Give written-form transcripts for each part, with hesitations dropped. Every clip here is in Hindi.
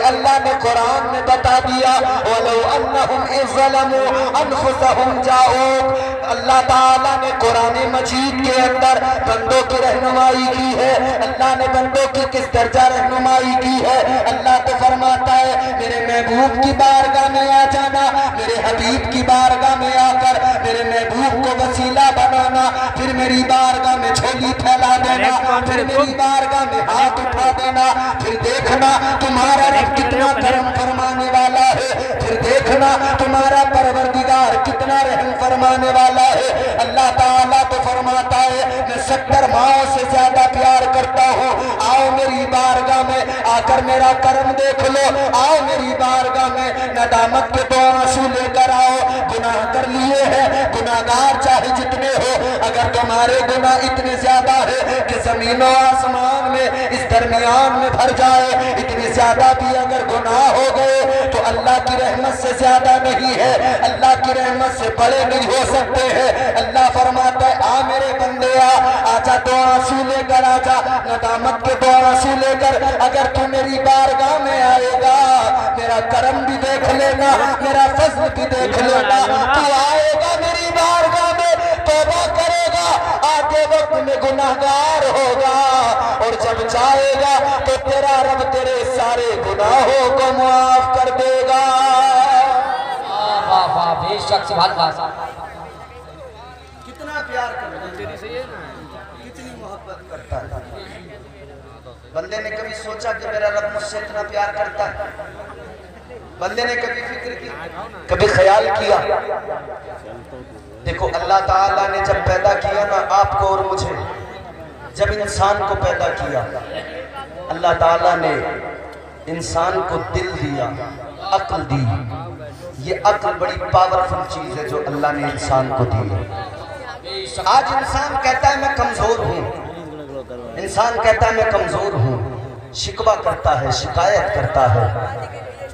अल्लाह ने कुरान में बता दिया, वलो अन्नहुम इज़्ज़लमू अनफुसहुम जाऊक। अल्लाह ताला ने कुरान मजीद के अंदर बंदों की रहनुमाई की है। अल्लाह ने बंदों की किस दर्जा रहनुमाई की है। अल्लाह तो फरमाता है मेरे महबूब की बारगाह में आ जाना, मेरे हबीब की बारगाह में आकर मेरे महबूब को वसीला बनाना, फिर मेरी बारगाह में झोली फैला देना, फिर मेरी बारगाह में हाथ उठा देना, फिर देखना तुम्हारा रब कितना करम फरमाने वाला है, फिर देखना तुम्हारा परवरदिगार कितना रहम फरमाने वाला है। अल्लाह ताला तो फरमाता है मैं 70 माओं से ज्यादा प्यार करता हूँ, आओ मेरी बारगाह में आकर मेरा करम देख लो, आओ मेरी बारगाह में नदामत के 2 आंसू लेकर आओ। गुनाह कर लिए हैं, गुनाहगार चाहे जितने हो, अगर तुम्हारे गुनाह इतने ज्यादा है कि जमीनों आसमान में इस दरमियान में भर जाए, इतने ज्यादा भी अगर गुनाह हो गए तो अल्लाह की रहमत से ज्यादा नहीं है, अल्लाह की रहमत से बड़े नहीं हो सकते हैं। अल्लाह फरमाता है आ मेरे बंदे आजा 2 आंसू लेकर आजा, नदामत के 2 आंसू लेकर अगर तू मेरी बारगाह में आएगा, मेरा करम भी देख लेना, मेरा फज़्ल भी देख लेना। तू आएगा मेरी बारगाह में, तौबा करेगा, आते वक्त में गुनाहगार होगा, और जब जाएगा तो तेरा रब तेरे सारे गुनाहों को माफ कर देगा। वाह वाह, बेशक सुभान अल्लाह। कितना प्यार करता है, कितनी मोहब्बत करता है। बंदे ने कभी सोचा कि मेरा रब मुझसे इतना प्यार करता है? बंदे ने कभी फिक्र की, कभी ख्याल किया? देखो अल्लाह ताला ने जब पैदा किया ना आपको और मुझे, जब इंसान को पैदा किया अल्लाह ताला ने इंसान को दिल दिया, अक्ल दी। ये अक्ल बड़ी पावरफुल चीज है जो अल्लाह ने इंसान को दी है। आज इंसान कहता है मैं कमजोर हूँ, इंसान कहता है मैं कमजोर हूँ, शिकवा करता है, शिकायत करता है।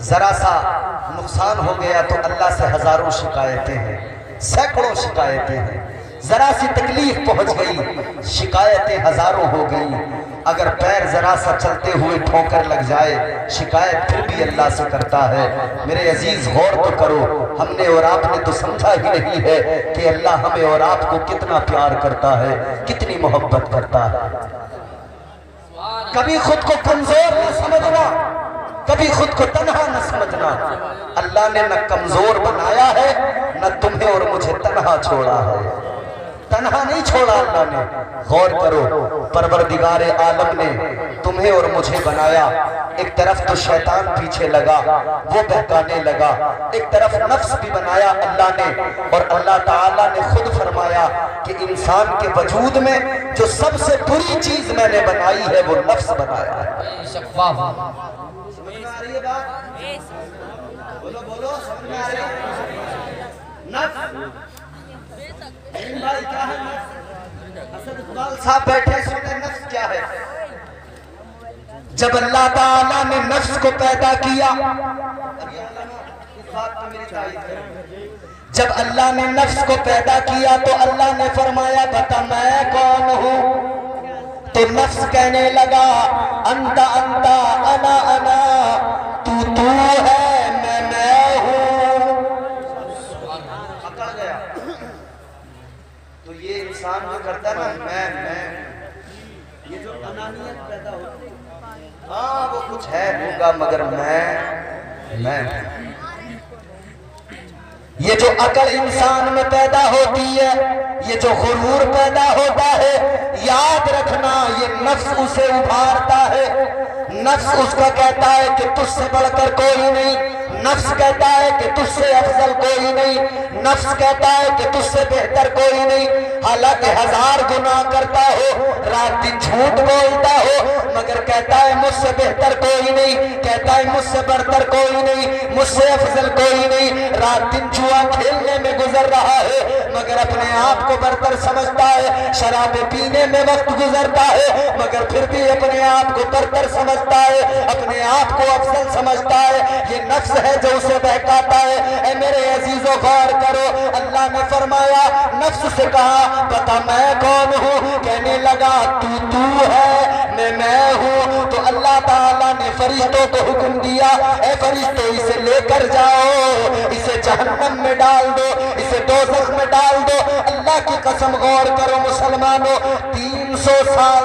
जरा सा नुकसान हो गया तो अल्लाह से हजारों शिकायतें हैं, सैकड़ों शिकायतें हैं। जरा सी तकलीफ पहुंच गई, शिकायतें हजारों हो गई। अगर पैर जरा सा चलते हुए ठोकर लग जाए, शिकायत फिर भी अल्लाह से करता है। मेरे अजीज गौर तो करो, हमने और आपने तो समझा ही नहीं है कि अल्लाह हमें और आपको कितना प्यार करता है, कितनी मोहब्बत करता है। कभी खुद को कमजोर न समझना, कभी खुद को तन्हा न समझना। अल्लाह ने न कमजोर बनाया है, न तुम्हें और मुझे तन्हा छोड़ा है। तन्हा नहीं छोड़ा अल्लाह ने। गौर करो, परवरदिगार आलम ने तुम्हें और मुझे बनाया। एक तरफ तो शैतान पीछे लगा, वो बहकाने लगा, एक तरफ नफ्स भी बनाया अल्लाह ने। और अल्लाह ताला ने खुद फरमाया कि इंसान के वजूद में जो सबसे बुरी चीज मैंने बनाई है वो नफ्स बनाया है। बोलो बोलो, समझ में आ रही है? नफ्स भाई क्या है? असद इकबाल साहब बैठे सुने नफ्स क्या है। जब अल्लाह ताला ने नफ्स को पैदा किया, इस बात पर मेरी तारीफ है, जब अल्लाह ने नफ्स को पैदा किया तो अल्लाह ने फरमाया बता मैं कौन हूँ। तो नफ्स कहने लगा अंता अंता अना अना, तू है मैं हूँ। पकड़ गया। तो ये इंसान जो करता ना मैं, ये जो अनानियत पैदा होती है, हाँ वो कुछ है होगा मगर मैं। ये जो अकल इंसान में पैदा होती है, ये जो गुरूर पैदा होता है, याद रखना ये नफ्स उसे उभारता है। नफ्स उसका कहता है कि तुझसे बढ़कर कोई नहीं, नफ्स कहता है कि तुझसे अफजल कोई नहीं, नफ्स कहता है कि तुझसे बेहतर कोई नहीं। हालांकि 1000 गुनाह करता हो, रात दिन झूठ बोलता हो, मगर कहता है मुझसे बेहतर कोई नहीं, कहता है मुझसे बढ़कर कोई नहीं, मुझसे अफजल कोई नहीं। रात दिन जुआ खेलने में गुजर रहा है, मगर अपने आप को बरतर समझता है। शराब पीने में वक्त गुजरता है मगर फिर भी अपने आप को बरतर समझता है, अपने आप को अफजल समझता है। ये नफ्स है जो उसे बहकाता है। ऐ मेरे अजीजों गौर करो, अल्लाह ने फरमाया, नफ्स से कहा पता मैं कौन हूँ? कहने लगा तू है, मैं हूँ। तो अल्लाह ताला ने फरिश्तों को हुक्म दिया, ऐ फरिश्तों इसे लेकर जाओ, इसे जहन्नम में डाल दो, इसे दोज़ख में डाल दो। अल्लाह की कसम गौर करो मुसलमानों, 300 साल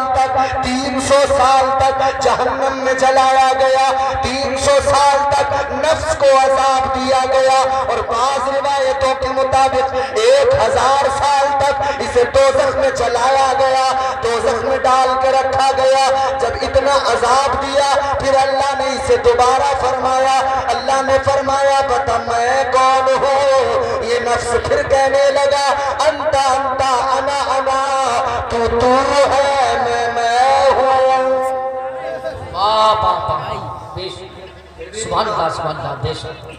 तक जहन्नम में जलाया गया, 300 साल तक नफ्स को अजाब दिया गया और बाज़ रिवायतों के मुताबिक 1000 साल तक इसे दोज़ख में जलाया गया, दोज़ख में डाल के रखा गया। जब इतना अजाब दिया फिर अल्लाह ने इसे दोबारा फरमाया, अल्लाह ने फरमाया बता मैं कौन हूँ? ये नफ्स फिर कहने लगा अंता अंता अना अना, तू है, मैं हूँ।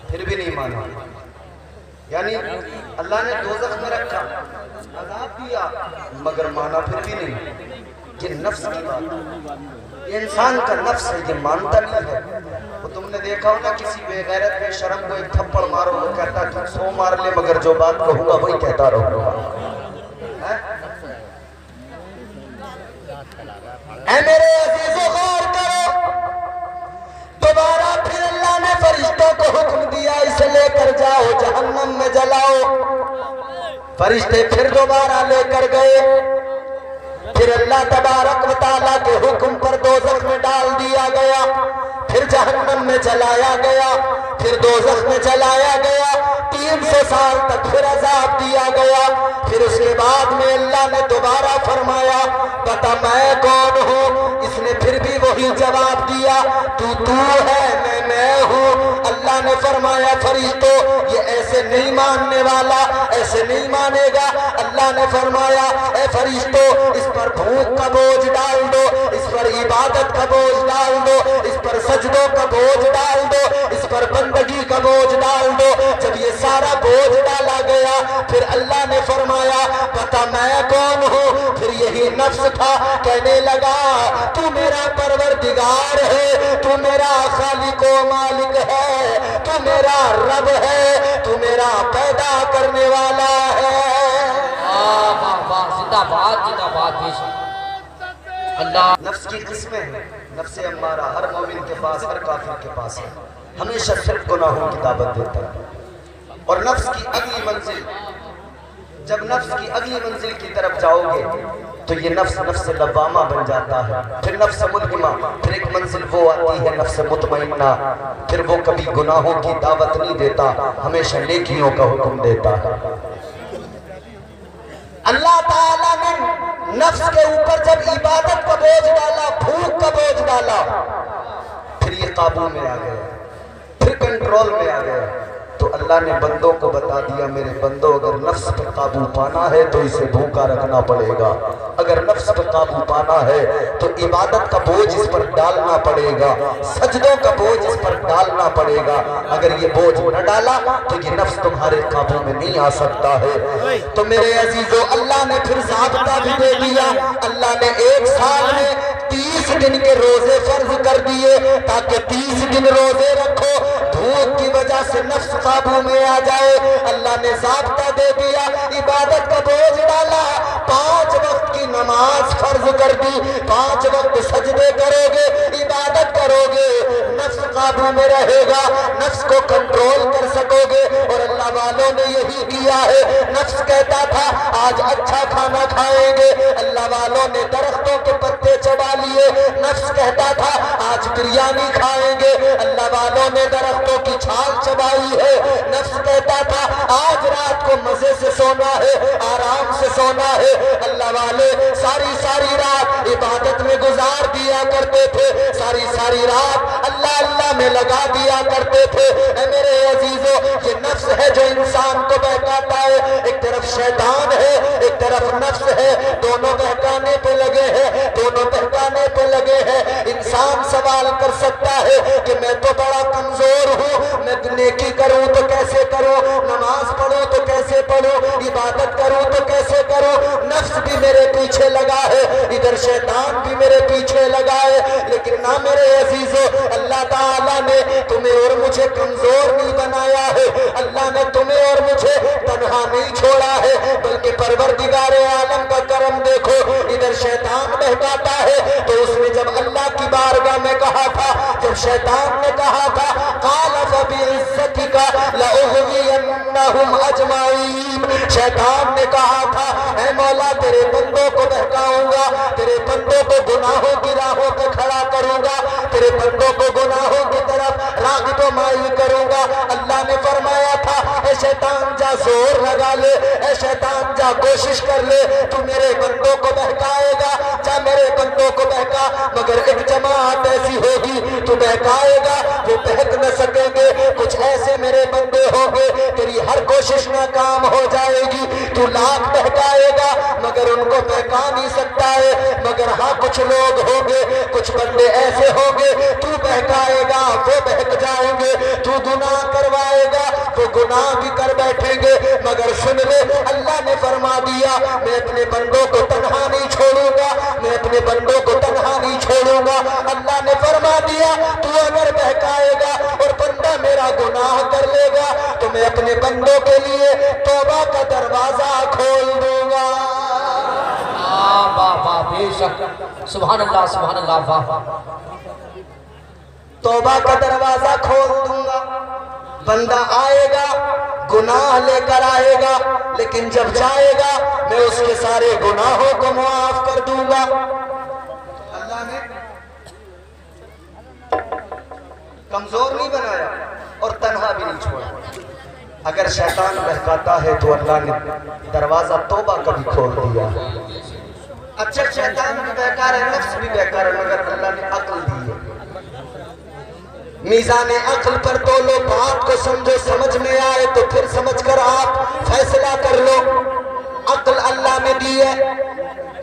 फिर भी नहीं माना, यानी अल्लाह ने दोज़ख में रखा, अज़ाब दिया मगर माना फिर भी नहीं। ये नफ्स की बात, ये इंसान का नफ्स है, ये मानता नहीं है। वो तुमने देखा हो ना, किसी बेगैरत बेशरम को एक थप्पड़ मारो वो कहता तुम 100 मार ले मगर जो बात कहूंगा वही कहता रहूंगा। मेरे अजीजों गौर करो, दोबारा फिर अल्लाह ने फरिश्तों को हुक्म दिया, इसे लेकर जाओ जहन्नम में जलाओ। फरिश्ते फिर दोबारा लेकर गए, फिर अल्लाह तबारक व तआला के हुक्म पर दोज़ख में डाल दिया गया, फिर जहन्नम में जलाया गया, फिर दोज़ख में जलाया गया, 300 साल तक फिर अजाब दिया गया। फिर उसके बाद में अल्लाह ने दोबारा फरमाया बता मैं कौन हूँ? इसने फिर भी वही जवाब दिया तू है, मैं हूँ। अल्लाह ने फरमाया फरिश्तों ये ऐसे नहीं मानने वाला, ऐसे नहीं मानेगा। अल्लाह ने फरमाया ए फरिश्तों इस पर भूख का बोझ डाल दो, इस पर इबादत का बोझ डाल दो, इस पर सजदों का बोझ डाल दो, इस पर बंदगी का बोझ डाल दो। जब ये सारा बोझ डाला गया फिर अल्लाह ने फरमाया पता मैं कौन हूँ? फिर यही नफ्स था, कहने लगा तू मेरा परवरदिगार है, तू मेरा खालिक व मालिक है, तू मेरा रब है, तू मेरा पैदा करने वाला है। अल्लाह नफ्स की किस्में हैं, नफ्स अम्मारा हर मोमिन के पास, हर काफिर के पास है, हमेशा सिर्फ गुनाहों की दावत देता है। और नफ्स की अगली मंजिल, जब नफ्स की अगली मंजिल की तरफ जाओगे तो ये नफ्स लवामा बन जाता है, फिर नफ्स मुल्हिमा, फिर एक मंजिल वो आती है नफ्स मुतमइन्ना, फिर वो कभी गुनाहों की दावत नहीं देता, हमेशा नेकियों का हुक्म देता है। अल्लाह ताला ने नफ्स के ऊपर जब इबादत का बोझ डाला, भूख का बोझ डाला, फिर ये काबू में आ गया, फिर कंट्रोल में आ गया। तो अल्लाह ने बंदों को बता दिया मेरे बंदो अगर नफ्स पर काबू पाना है तो इसे भूखा रखना पड़ेगा, अगर नफ्स पर काबू पाना है तो इबादत का बोझ इस पर डालना पड़ेगा, सजदों का बोझ इस पर डालना पड़ेगा। अगर ये बोझ न डाला तो ये नफ्स तुम्हारे काबू में नहीं आ सकता है। तो मेरे अजीजों अल्लाह ने फिर ज़ाब्ता भी दे दिया। अल्लाह ने 1 साल में 30 दिन के रोजे फर्ज कर दिए ताकि 30 दिन रोजे रखो, भूख की वजह से नफ्स काबू में आ जाए। अल्लाह ने ज़ाब्ता दे दिया, इबादत का बोझ डाला, 5 वक्त की नमाज फर्ज कर दी, 5 वक्त सजदे करोगे, इबादत करोगे, नफ्स काबू में रहेगा, नफ्स को कंट्रोल कर सकोगे। और अल्लाह वालों ने यही किया है। नफ्स कहता था आज अच्छा खाना खाएंगे, अल्लाह वालों ने दरख्तों के पत्ते चबा लिए। नफ्स कहता था आज बिरयानी खाएंगे, अल्लाह वालों ने दरख्तों की छाल चबाई है। नफ्स कहता था आज रात को मजे से सोना है, आराम से सोना है, अल्लाह वाले सारी सारी रात इबादत में गुजार दिया करते थे, सारी सारी रात अल्लाह अल्लाह में लगा दिया करते थे। मेरे अजीजों ये नफ्स है जो इंसान को बहकाता है, एक तरफ शैतान है, एक तरफ नफ्स है, दोनों बहकाने पे लगे हैं, दोनों बहकाने पे लगे हैं। इंसान सवाल कर सकता है कि मैं तो बड़ा कमजोर हूँ, मैं नेकी करूँ तो कैसे करूँ, नमाज पढ़ूँ तो कैसे पढ़ूँ, छोड़ूं, इबादत करूं तो कैसे करूं, नफ्स भी मेरे पीछे लगा है, इधर शैतान भी मेरे पीछे लगा है। लेकिन ना मेरे अजीजों, अल्लाह ताला ने तुम्हें और मुझे कमजोर नहीं बनाया है, अल्लाह ने तुम्हें और मुझे तन्हा नहीं छोड़ा है, बल्कि परवरदिगारे आलम का करम देखो, इधर शैतान बहकाता है। तो उसने जब अल्लाह की बारगाह में कहा था, जब शैतान ने कहा था काला फबिइज्जतिका लउग़वियन्नहुम अजमाइन, शैतान ने कहा था ऐ मौला तेरे बंदों को बहकाऊंगा, तेरे बंदों को गुनाहों की राहों पे खड़ा करूंगा, तेरे बंदों को गुनाहों की तरफ राग़िब व माइल करूंगा। अल्लाह ने फरमाया था ऐ शैतान जा जोर लगा ले, ऐ शैतान जा कोशिश कर ले, तू मेरे बंदों को बहकाएगा, जा मेरे बंदों को बहका, मगर एक जमात ऐसी होगी तू बहकाएगा वो बहक न सकेंगे, कुछ ऐसे मेरे बंदे होंगे तेरी हर कोशिश नाकाम हो जाएगी, तू लाख बहकाएगा मगर उनको बहका नहीं सकता है। मगर हाँ कुछ लोग होंगे, कुछ बंदे ऐसे होंगे तू बहकाएगा वो बहक जाएंगे, तू गुनाह करवाएगा वो गुनाह भी कर बैठेंगे। मगर सुन ले, अल्लाह ने फरमा दिया मैं अपने बंदों को तन्हा नहीं छोड़ूंगा, मैं अपने बंदों को तन्हा नहीं छोड़ूंगा। अल्लाह ने फरमा दिया तू अगर बहकाएगा और बंदा मेरा गुनाह कर लेगा तो मैं अपने बंदों के लिए तौबा का दरवाजा खोल दूंगा। वाह वाह, बेशक, सुभान अल्लाह सुभान अल्लाह, वाह, तौबा का दरवाजा खोल दूंगा। बंदा आएगा गुनाह लेकर आएगा, लेकिन जब जाएगा मैं उसके सारे गुनाहों को मुआफ कर दूंगा। अल्लाह ने कमजोर नहीं बनाया और तन्हा भी नहीं छोड़ा। अगर शैतान बहकाता है तो अल्लाह ने दरवाजा तौबा का भी खोल दिया। अच्छा शैतान भी बेकार है, नफ्स भी बेकार है, मगर अल्लाह ने अक्ल दी है। मीज़ान अक्ल पर तोलो, बात को समझो, समझ में आए तो फिर समझकर आप फैसला कर लो। अक्ल अल्लाह ने दी है।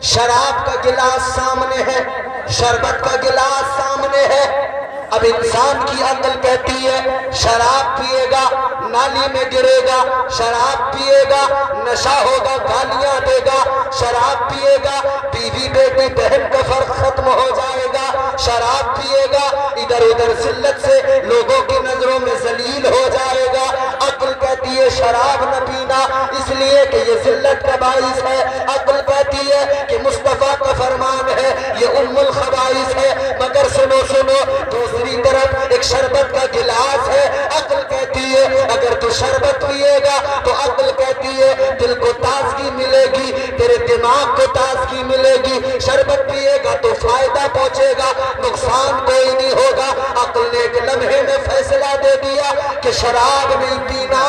शराब का गिलास सामने है, शरबत का गिलास सामने है। अब इंसान की अक्ल कहती है शराब पिएगा नाली में गिरेगा, शराब पिएगा नशा होगा गालियां देगा, शराब पिएगा बीवी बेटी बहन का फर्क खत्म हो जाएगा, शराब पिएगा इधर उधर जिल्लत से लोगों की नजरों में जलील हो जाएगा। अक्ल कहती है शराब न पीना इसलिए कि ये जिल्लत का बाइस है। अक्ल कहती है कि मुस्तफा का फरमान है ये उम्मुल खबाइस है। मगर सुनो सुनो, दूसरी तरफ एक शरबत का गिलास है। अक्ल कहती है अगर तू शरबत पिएगा तो अक्ल कहती है दिल को ताजगी मिलेगी, तेरे दिमाग को ताजगी मिलेगी। शरबत पिएगा तो फायदा पहुंचेगा, नुकसान कोई नहीं होगा। अक्ल ने एक लम्हे में फैसला दे दिया कि शराब नहीं पीना,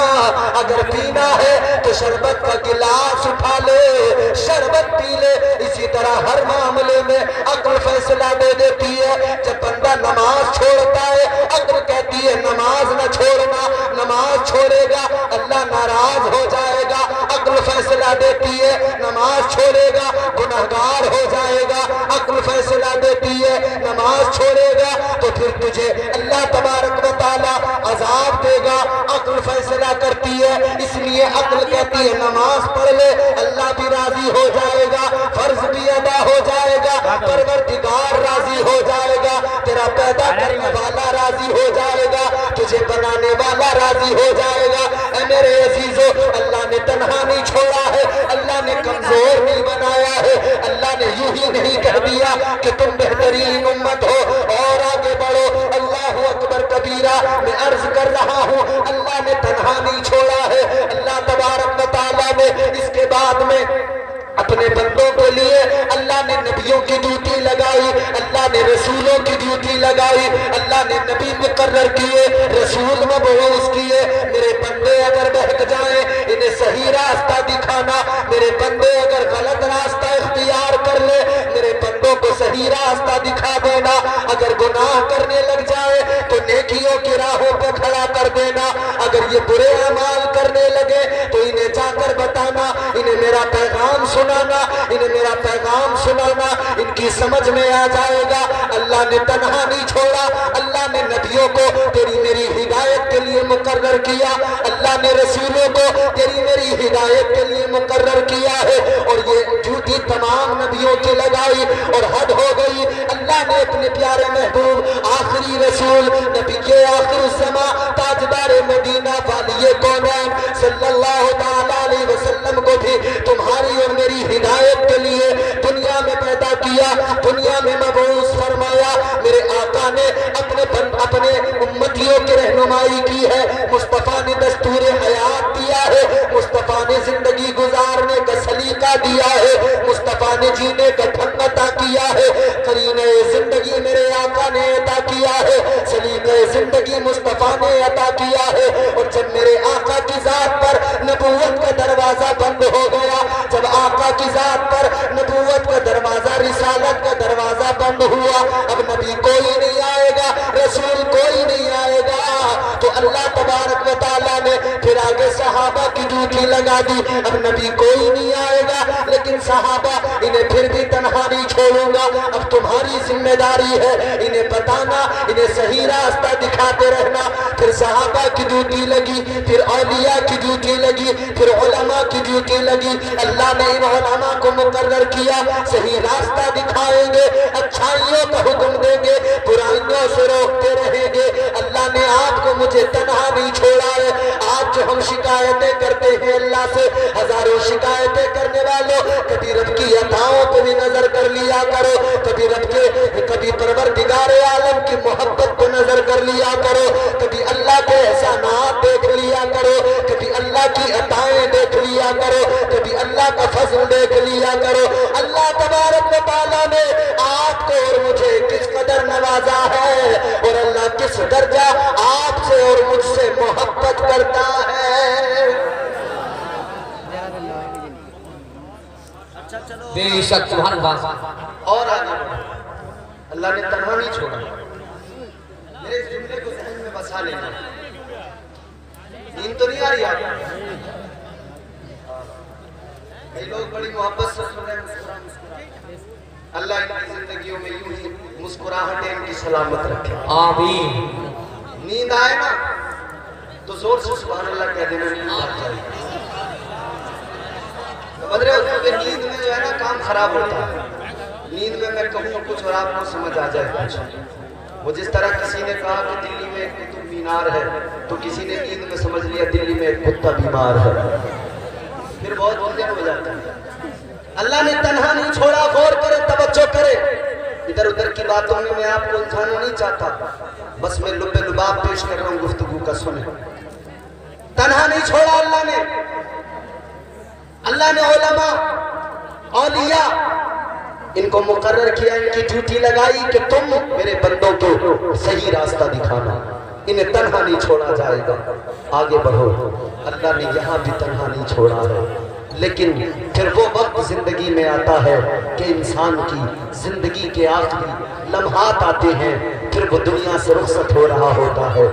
अगर पीना है तो शरबत का गिलास उठा ले, शरबत पी ले। इसी तरह हर मामले में अक्ल फैसला दे देती है। जब बंदा नमाज छोड़ता है अक्ल कहती है नमाज न छोड़ना, नमाज छोड़ेगा अल्लाह नाराज हो जाएगा। अक्ल फैसला देती है नमाज छोड़ेगा गुनहगार हो जाएगा। अक्ल फैसला देती है नमाज छोड़ेगा तो फिर तुझे अल्लाह तबारक व तआला अजाब देगा। अक्ल फैसला करती है, इसलिए अक्ल कहती है नमाज पढ़ ले अल्लाह भी राजी हो जाएगा, फर्ज भी अदा हो जाएगा, परवरदिगार राजी हो जाएगा, तेरा पैदा करने वाला राजी हो जाएगा, तुझे बनाने वाला राजी हो जाएगा। ऐ मेरे अजीजों, अल्लाह ने तन्हा नहीं छोड़ा है, अल्लाह ने कमजोर नहीं बनाया है। अल्लाह ने यूं ही नहीं कह दिया कि तुम बेहतरीन उम्मत हो और आगे बढ़ो। अल्लाह अकबर कबीरा, मैं अर्ज कर रहा हूँ अल्लाह ने तन्हा नहीं छोड़ा है। अल्लाह तबारक व तआला ने इसके बाद में अपने बंदों के लिए अल्लाह ने नबियों की ड्यूटी लगाई, अल्लाह ने रसूलों की ड्यूटी लगाई, अल्लाह ने नबी मुकर्रर किए, रसूल मबऊस किए। मेरे बंदे अगर बहक जाएं इन्हें सही रास्ता दिखाना, मेरे बंदे अगर गलत रास्ता इख्तियार कर ले मेरे बंदों को सही रास्ता दिखा देना। अगर गुनाह करने लग जाए तो नेकियों की राहों पर खड़ा कर देना। अगर ये बुरे अमाल करने लगे तो इन्हें जाकर बताना, इन्हें मेरा पैगाम सुनाना, इन्हें मेरा पैगाम सुनाना, इनकी समझ में आ जाएगा। अल्लाह ने तन्हा नहीं छोड़ा, अल्लाह ने नबियों को तेरी मेरी हिदायत के लिए मुकर्रर किया, अल्लाह ने रसूलों को तेरी मेरी हिदायत के लिए मुकर्रर किया है और ये ड्यूटी तमाम नबियों की लगाई और हद हो गई। अल्लाह ने अपने प्यारे महबूब आखिरी रसूल नबी के आखिर समा ताजदार मदीना वालिए कौनैन सल्लल्लाहु ताला अलैहि वसल्लम को भी तुम्हारी और मेरी हिदायत के लिए दुनिया में पैदा किया, दुनिया में मबूस फरमाया। मेरे आका ने अपने उम्मतियों की रहनुमाई की है। मुस्तफ़ा ने दस्तूर हयात दिया है, मुस्तफ़ा ने जिंदगी गुजारने का सलीका दिया है, मुस्तफ़ा ने जीने का ढंग अता किया है, करीने जिंदगी मेरे आका ने अता किया है, सलीके जिंदगी मुस्तफ़ा ने अता किया है। और जब मेरे आका की जात पर नबूवत का दरवाजा बंद हो गया, जब आका की जात पर नबूवत का दरवाजा, रिसालत का दरवाजा बंद हुआ, अब नबी कोई नहीं आएगा, रसूल कोई नहीं आएगा, तो अल्लाह तबारक व तआला ने फिर आगे सहाबा की ड्यूटी लगा दी। अब नबी कोई नहीं आएगा, लेकिन सहाबा इन्हें फिर भी तन्हा नहीं छोड़ूंगा, अब तुम्हारी जिम्मेदारी है इन्हें बताना, इन्हें सही रास्ता दिखाते रहना। फिर सहाबा की ड्यूटी लगी, फिर औलिया की ड्यूटी लगी, फिर उलमा की ड्यूटी लगी। अल्लाह ने इन उलमा को मुकर्रर किया, सही रास्ता दिखाएंगे, अच्छाइयों का हुक्म देंगे, बुराइयों से रोकते रहेंगे। अल्लाह ने आपको मुझे तन्हा नहीं छोड़ा है। आज जो हम शिकायतें करते हैं अल्लाह से, हजारों शिकायतें करने वालों, कभी रब की अताओं को भी नजर कर लिया करो, कभी परवरदिगारे आलम की मोहब्बत को नजर कर लिया करो, कभी अल्लाह के एहसानात देख लिया करो, कभी अल्लाह की अताएं देख लिया करो, कभी अल्लाह का फजल देख लिया करो। अल्लाह तबारक व तआला ने आपको और मुझे किस कदर नवाजा है और अल्लाह किस दर्जा आपसे और मुझसे मोहब्बत करता है। बेशक सुभान अल्लाह। और आगे अल्लाह ने तन्हा नहीं छोड़ा। मेरे जुमले को ज़हन में बसा लेना। नींद तो नहीं आ रही आपको? कई लोग बड़ी मोहब्बत से सुन रहे हैं। अल्लाह इनकी जिंदगियों में यूं ही मुस्कुराहटें इनकी सलामत रखे, आमीन। नींद आए ना तो जोर से सुभान अल्लाह कह देना, नींद आ जाएगी। समझ रहे हो? क्योंकि नींद में जो है ना काम खराब होता है। नींद में मैं कहूँ कुछ और आपको समझ आ जाए कुछ। वो जिस तरह किसी ने कहा कि दिल्ली में एक कुतुब मीनार है, तो किसी ने नींद में समझ लिया दिल्ली में एक कुत्ता बीमार है, फिर बहुत उलझन हो जाता है। अल्लाह ने तन्हा नहीं छोड़ा। गौर करे, तवज्जो करे, इधर उधर की बातों में मैं आपको उलझाना नहीं चाहता, बस मैं लुब्बे लुबाब पेश कर रहा हूँ, गुफ्तगू का सुने। तन्हा नहीं छोड़ा अल्लाह ने। अल्लाह ने उलमा, औलिया, इनको मुकर्रर किया, इनकी ड्यूटी लगाई कि तुम मेरे बंदों को सही रास्ता दिखाना, इन्हें तन्हा नहीं छोड़ा जाएगा, आगे बढ़ो। अल्लाह ने यहाँ भी तन्हा नहीं छोड़ा है। लेकिन फिर वो वक्त जिंदगी में आता है कि इंसान की जिंदगी के आखिरी लम्हात आते हैं, फिर वो दुनिया से रुखसत हो रहा होता है,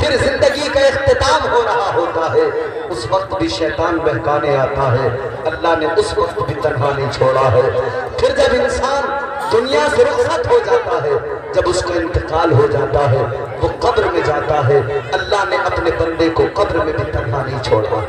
फिर जिंदगी का इख्तिताम हो रहा होता है। उस वक्त भी शैतान बहकाने आता है। अल्लाह ने उस वक्त भी तन्हा नहीं छोड़ा है। फिर जब इंसान दुनिया से रुखसत हो जाता है, जब उसका इंतकाल हो जाता है, वो कब्र में जाता है, अल्लाह ने अपने बंदे को कब्र में भी तन्हा नहीं छोड़ा।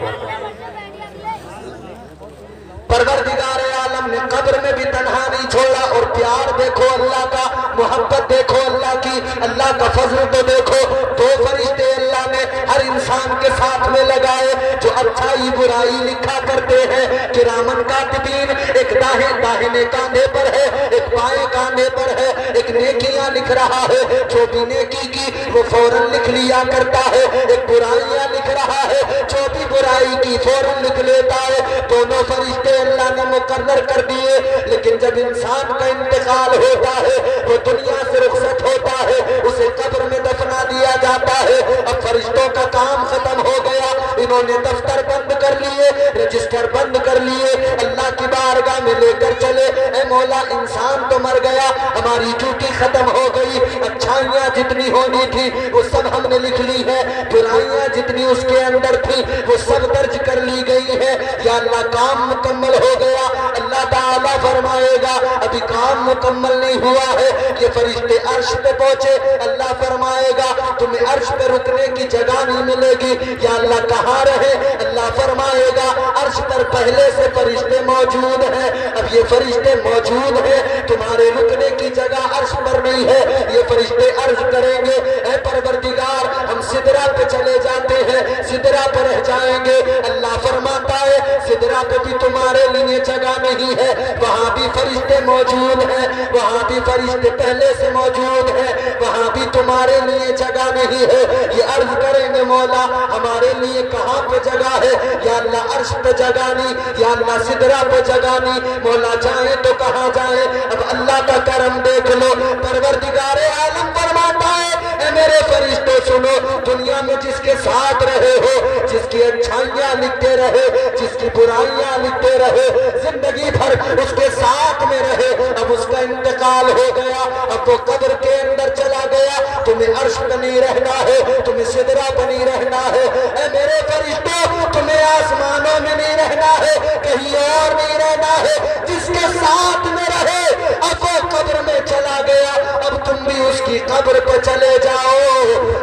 परवरदिगारे आलम ने कब्र में भी तन्हा नहीं छोड़ा। और प्यार देखो अल्लाह का, मोहब्बत देखो अल्लाह की, अल्लाह का फजल तो देखो। दो फरिश्ते अल्लाह ने हर इंसान के साथ में लगाए जो अच्छाई बुराई लिखा करते हैं, किरामन कातिबीन। एक दाहिने कांधे पर है, एक बाएं कांधे पर है। एक नेकियां लिख रहा है, जो भी नेकी की वो फौरन लिख लिया करता है। एक बुराइयां लिख रहा है, जो भी बुराई की फौरन लिख लेता है। दोनों फरिश्ते अल्लाह ने मुकर्रर कर दिए। लेकिन जब इंसान का इंतकाल होता है, वो दुनिया से रुखसत होता है, उसे कब्र में दफना दिया जाता है। अब फरिश्तों का काम खत्म हो गया, इन्होंने दफ्तर बंद कर लिए, रजिस्टर बंद कर लिए, अल्लाह की बारगाह में लेकर चले। ए मौला, इंसान तो मर गया, हमारी ड्यूटी खत्म हो गई, अच्छाइयाँ जितनी होनी थी वो सब हमने लिख ली है, बुराइयाँ जितनी उसके अंदर थी वो सब दर्ज कर ली गई है। या अल्लाह काम मुकम्मल हो गया। अल्लाह ताला फरमाएगा अभी काम मुकम्मल नहीं हुआ है। ये फरिश्ते अर्श पे पहुंचे, अल्लाह फरमाएगा तुम्हें अर्श पे रुकने की जगह नहीं मिलेगी। या अल्लाह कहाँ रहे? अल्लाह फरमाएगा अर्श पर पहले से फरिश्ते मौजूद हैं, अब ये फरिश्ते मौजूद हैं, तुम्हारे रुकने की जगह अर्श पर नहीं है। ये फरिश्ते अर्ज करेंगे ऐ परवरदिगार हम सिदरा पे चले जाते हैं, सिदरा पे रह जाएंगे। अल्लाह फरमाता है सिदरा पे भी तुम्हारे लिए जगह नहीं है, वहाँ भी फरिश्ते मौजूद हैं, वहाँ भी फरिश्ते पहले से मौजूद हैं, वहाँ भी तुम्हारे लिए जगह नहीं है। ये अर्ज करेंगे मौला हमारे लिए कहाँ पे जगह है? या अल्लाह अर्श पे जगह नहीं, या अल्लाह सिदरा पे जगह नहीं। मौला जाए तो कहाँ जाए? अब अल्लाह का करम देख लो। परवरदिगारे आलम फरमाता है ऐ मेरे फरिश्तों सुनो, दुनिया में जिसके साथ रहे हो, जिसकी अच्छाइयाँ लिखते रहे, जिसकी बुराइयाँ लिखते रहे, जिंदगी भर उसके साथ में रहे, अब उसका इंतकाल हो गया, अब वो कब्र के अंदर चला गया, तुम्हें अर्श पे नहीं रहना है, तुम्हें सिदरा पे नहीं रहना है। ऐ मेरे फरिश्तों तुम्हें आसमानों में नहीं रहना है, कहीं और नहीं रहना है। जिसके साथ में रहे अब वो कब्र में चला गया, अब तुम भी उसकी कब्र पे चले जाओ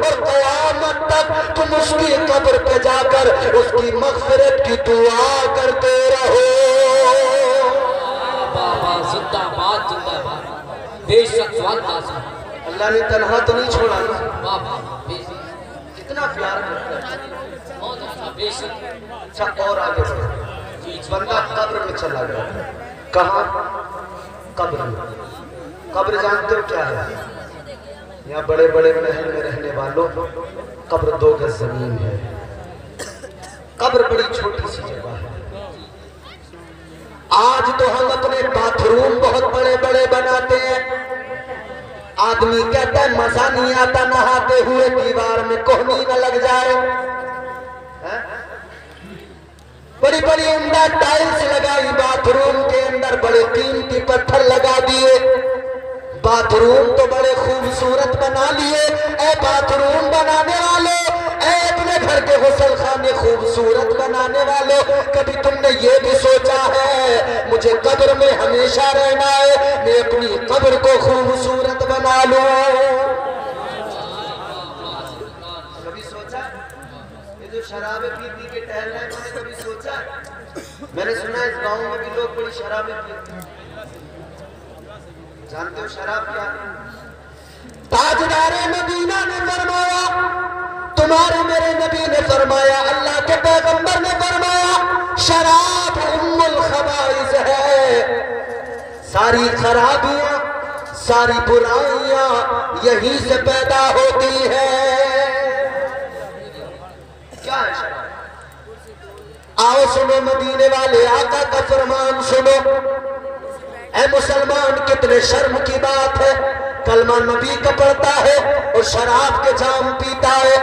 और क़यामत तक तुम उसकी कब्र पे जाकर उसकी मग़फ़िरत की दुआ करते रहो। जिंदाबाद जिंदाबाद, बेशक अल्लाह ने तन्हा तो नहीं छोड़ा ना, कितना प्यार करता है। अच्छा और आगे बंदा कब्र में चला गया, कहाँ? कब्र में। कब्र जानते हो क्या है? यहाँ बड़े बड़े महल में रहने वालों कब्र 2 गज जमीन है। कब्र बड़ी छोटी सी जगह है। आज तो हम अपने बाथरूम बहुत बड़े बड़े बनाते हैं। आदमी कहता है मजा नहीं आता नहाते हुए, दीवार में कोहनी न लग जाए। बड़ी बड़ी उम्दा टाइल्स लगाई बाथरूम के अंदर, बड़े कीमती पत्थर लगा दिए, बाथरूम तो बड़े खूबसूरत बना लिए। ऐ बाथरूम बनाने वाले, ऐ अपने घर के गुसल खाने खूबसूरत बनाने वालों, कभी तुमने ये भी सोचा है मुझे कब्र में हमेशा रहना है, मैं अपनी कब्र को खूबसूरत बना लूं? कभी सोचा? ये जो शराबे पी के टहल रहे हैं, मैंने कभी सोचा? मैंने सुना इस गांव में भी लोग बड़ी शराबे पीते हैं। जानते हो शराब क्या? ताजदारे मदीना ने फरमाया, तुम्हारे मेरे नबी ने फरमाया, अल्लाह के पैगंबर ने फरमाया शराब उम्मुल खबाइस है। सारी खराबियां, सारी बुराइयां यहीं से पैदा होती है। क्या है शराब? आओ सुनो मदीने वाले आका का फरमान सुनो। ऐ मुसलमान कितने शर्म की बात है, कलमा नबी का पढ़ता है और शराब के जाम पीता है,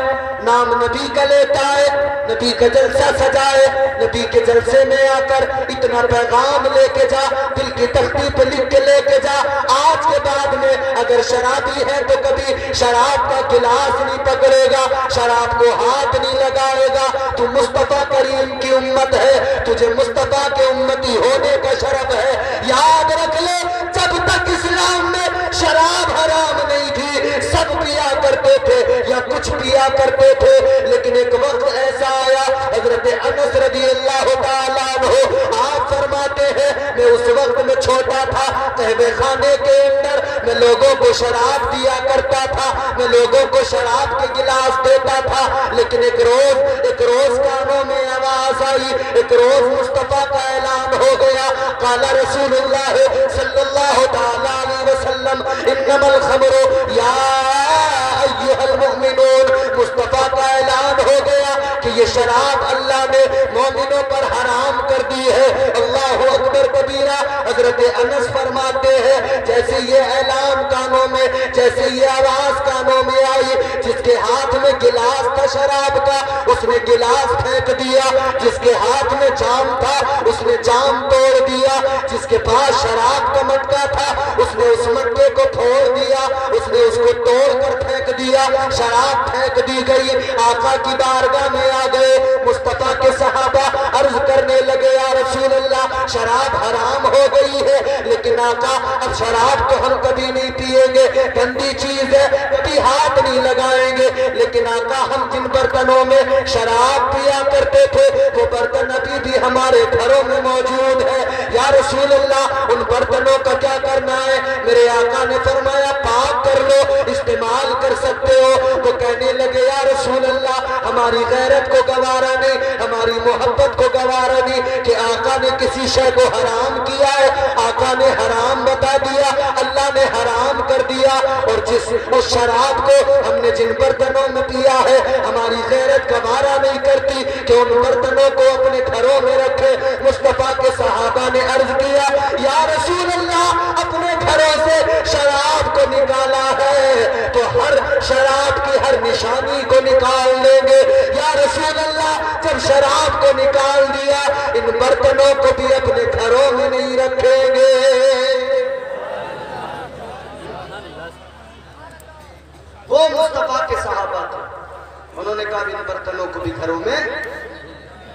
नाम नबी का लेता है, नबी का जलसा सजाए, नबी के जलसे में आकर इतना पैगाम लेके जा, दिल की तख्ती पे लिख के लेके जा। आज के बाद में अगर शराबी है तो कभी शराब का गिलास नहीं पकड़ेगा, शराब को हाथ नहीं लगाएगा। तू मुस्तफा करीम की उम्मत है, तुझे मुस्तफा के उम्मती होने का शरफ है। याद रख ले, जब तक इस्लाम में शराब हराम नहीं थी सब पिया करते थे या कुछ पिया करते थे, लेकिन एक वक्त ऐसा आया, हजरत अनस रज़ी अल्लाह तआला अन्हु आप फरमाते हैं मैं उस वक्त में छोटा था, कहवे खाने के अंदर मैं लोगों को शराब दिया करता था, मैं लोगों को शराब के गिलास देता था। लेकिन एक रोज कानों में आवाज आई, एक रोज मुस्तफा का ऐलान हो गया, काला रसूलुल्लाह सल्लल्लाहु तआला अलैहि वसल्लम इन्नमल खमरु या अय्युहल मुमिनून। मुस्तफा का ऐलान हो गया कि ये शराब अल्लाह ने मोमिनों पर हराम कर दी है। अल्लाहु अकबर कबीरा। हजरत अनस फरमाते हैं जैसे ये ऐलान कानों में, जैसे ये आवाज कानों में आई, जिसके हाथ में गिलास था शराब का, उसने गिलास फेंक दिया। जिसके हाथ में जाम था उसने जाम तोड़ दिया। जिसके पास शराब का मटका था उसने उस मटके को फोड़ दिया, उसने उसको तोड़कर फेंक दिया। शराब फेंक दी गई। आका की बारगाह में आ गए मुस्तफा के सहाबा, अर्ज करने लगे या रसूल अल्लाह, शराब हराम हो गई है, लेकिन आका अब शराब तो हम कभी नहीं पिएंगे, गंदी चीज है, कभी हाथ नहीं लगाएंगे। लेकिन आका हम जिन बर्तनों में शराब पिया करते थे वो बर्तन अभी भी हमारे घरों में मौजूद है। या रसूल अल्लाह उन बर्तनों का क्या करना है? मेरे आका ने फरमाया पाक कर लो, इस्तेमाल कर सकते हो। तो कहने लगे या रसूल अल्लाह हमारी गैरत को गवारा नहीं, हमारी मोहब्बत को गवारा नहीं कि आका ने किसी शय को हराम किया है, आका ने हराम बता दिया, अल्लाह ने हराम कर दिया। और जिस उस शराब को हमने जिन बर्तनों में पिया है हमारी गैरत गवारा नहीं करती कि उन बर्तनों को अपने घरों में रखे। मुस्तफा के सहाबा ने अर्ज किया या रसूल अल्लाह अपने घरों से शराब को निकाला है तो हर शराब की हर निशानी को निकाल लेंगे। या रसूल अल्लाह जब शराब को निकाल दिया इन बर्तनों को भी अपने घरों में नहीं रखेंगे। वो मुस्तफा के सहाबा थे, उन्होंने कहा इन बर्तनों को भी घरों में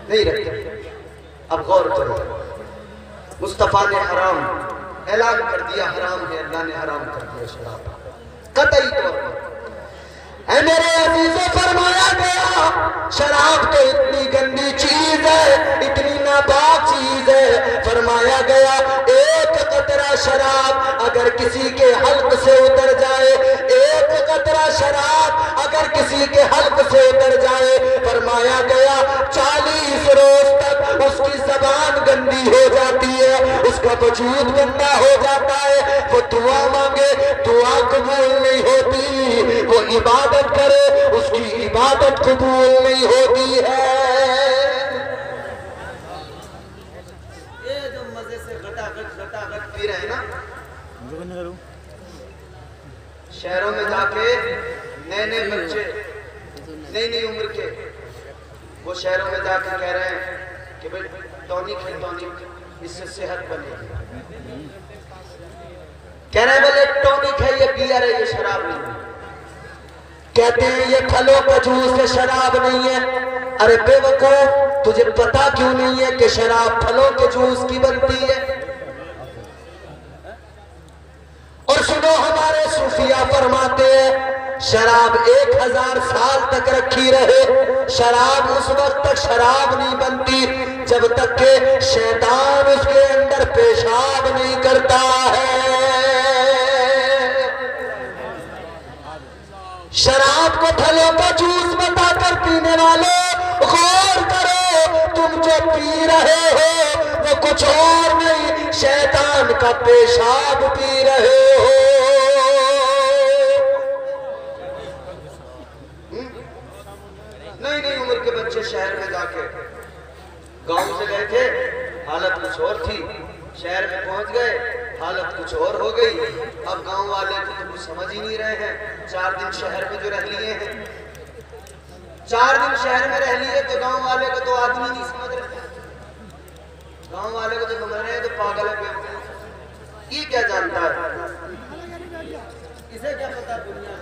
नहीं रखेंगे। अब गौर करो, मुस्तफा ने हराम ऐलान कर दिया, हराम है, अल्लाह ने हराम कर दिया शराब कतई तौर पर। मेरे अजीजों फरमाया गया शराब तो इतनी गंदी चीज है, इतनी नापाक चीज है। फरमाया गया एक कतरा शराब अगर किसी के हल्क से उतर जाए, एक कतरा शराब अगर किसी के हल्क से उतर जाए, फरमाया गया 40 रोज तक उसकी जबान गंदी हो जाती है, उसका वजूद गंदा हो जाता है। वो दुआ मांगे दुआ कबूल नहीं होती, वो इबादत करे उसकी इबादत कबूल नहीं होती है। ये जो मजे से घटाघट पी रहे हैं ना, शहरों में जाके नए नए बच्चे नई नई उम्र के वो शहरों में जाके कह रहे हैं कि भाई टॉनिक है, टॉनिक इससे सेहत बनेगी। कह रहे हैं बोले टॉनिक है, ये बियर है, ये शराब नहीं है। कहते हैं ये फलों का जूस है, शराब नहीं है। अरे बेवकूफ, तुझे पता क्यों नहीं है कि शराब फलों के जूस की बनती है? और सुनो हमारे सूफिया फरमाते हैं शराब 1000 साल तक रखी रहे, शराब उस वक्त तक शराब नहीं बनती जब तक के शैतान उसके अंदर पेशाब नहीं करता है। शराब को फलों का जूस बताकर पीने वाले गौर करो, तुम जो पी रहे हो वो कुछ और नहीं, शैतान का पेशाब पी रहे हो। नई नई उम्र के बच्चे शहर में जाके, गांव से गए थे हालत कुछ और थी, शहर में पहुंच गए हालत कुछ और हो गई। अब गांव वाले तो कुछ समझ ही नहीं रहे हैं। 4 दिन शहर में जो रह लिए हैं, 4 दिन शहर में रह लिए तो गांव वाले को तो आदमी नहीं समझ रहे, गांव वाले को तो समझ रहे हैं तो पागल है, ये क्या जानता है, इसे क्या पता दुनिया,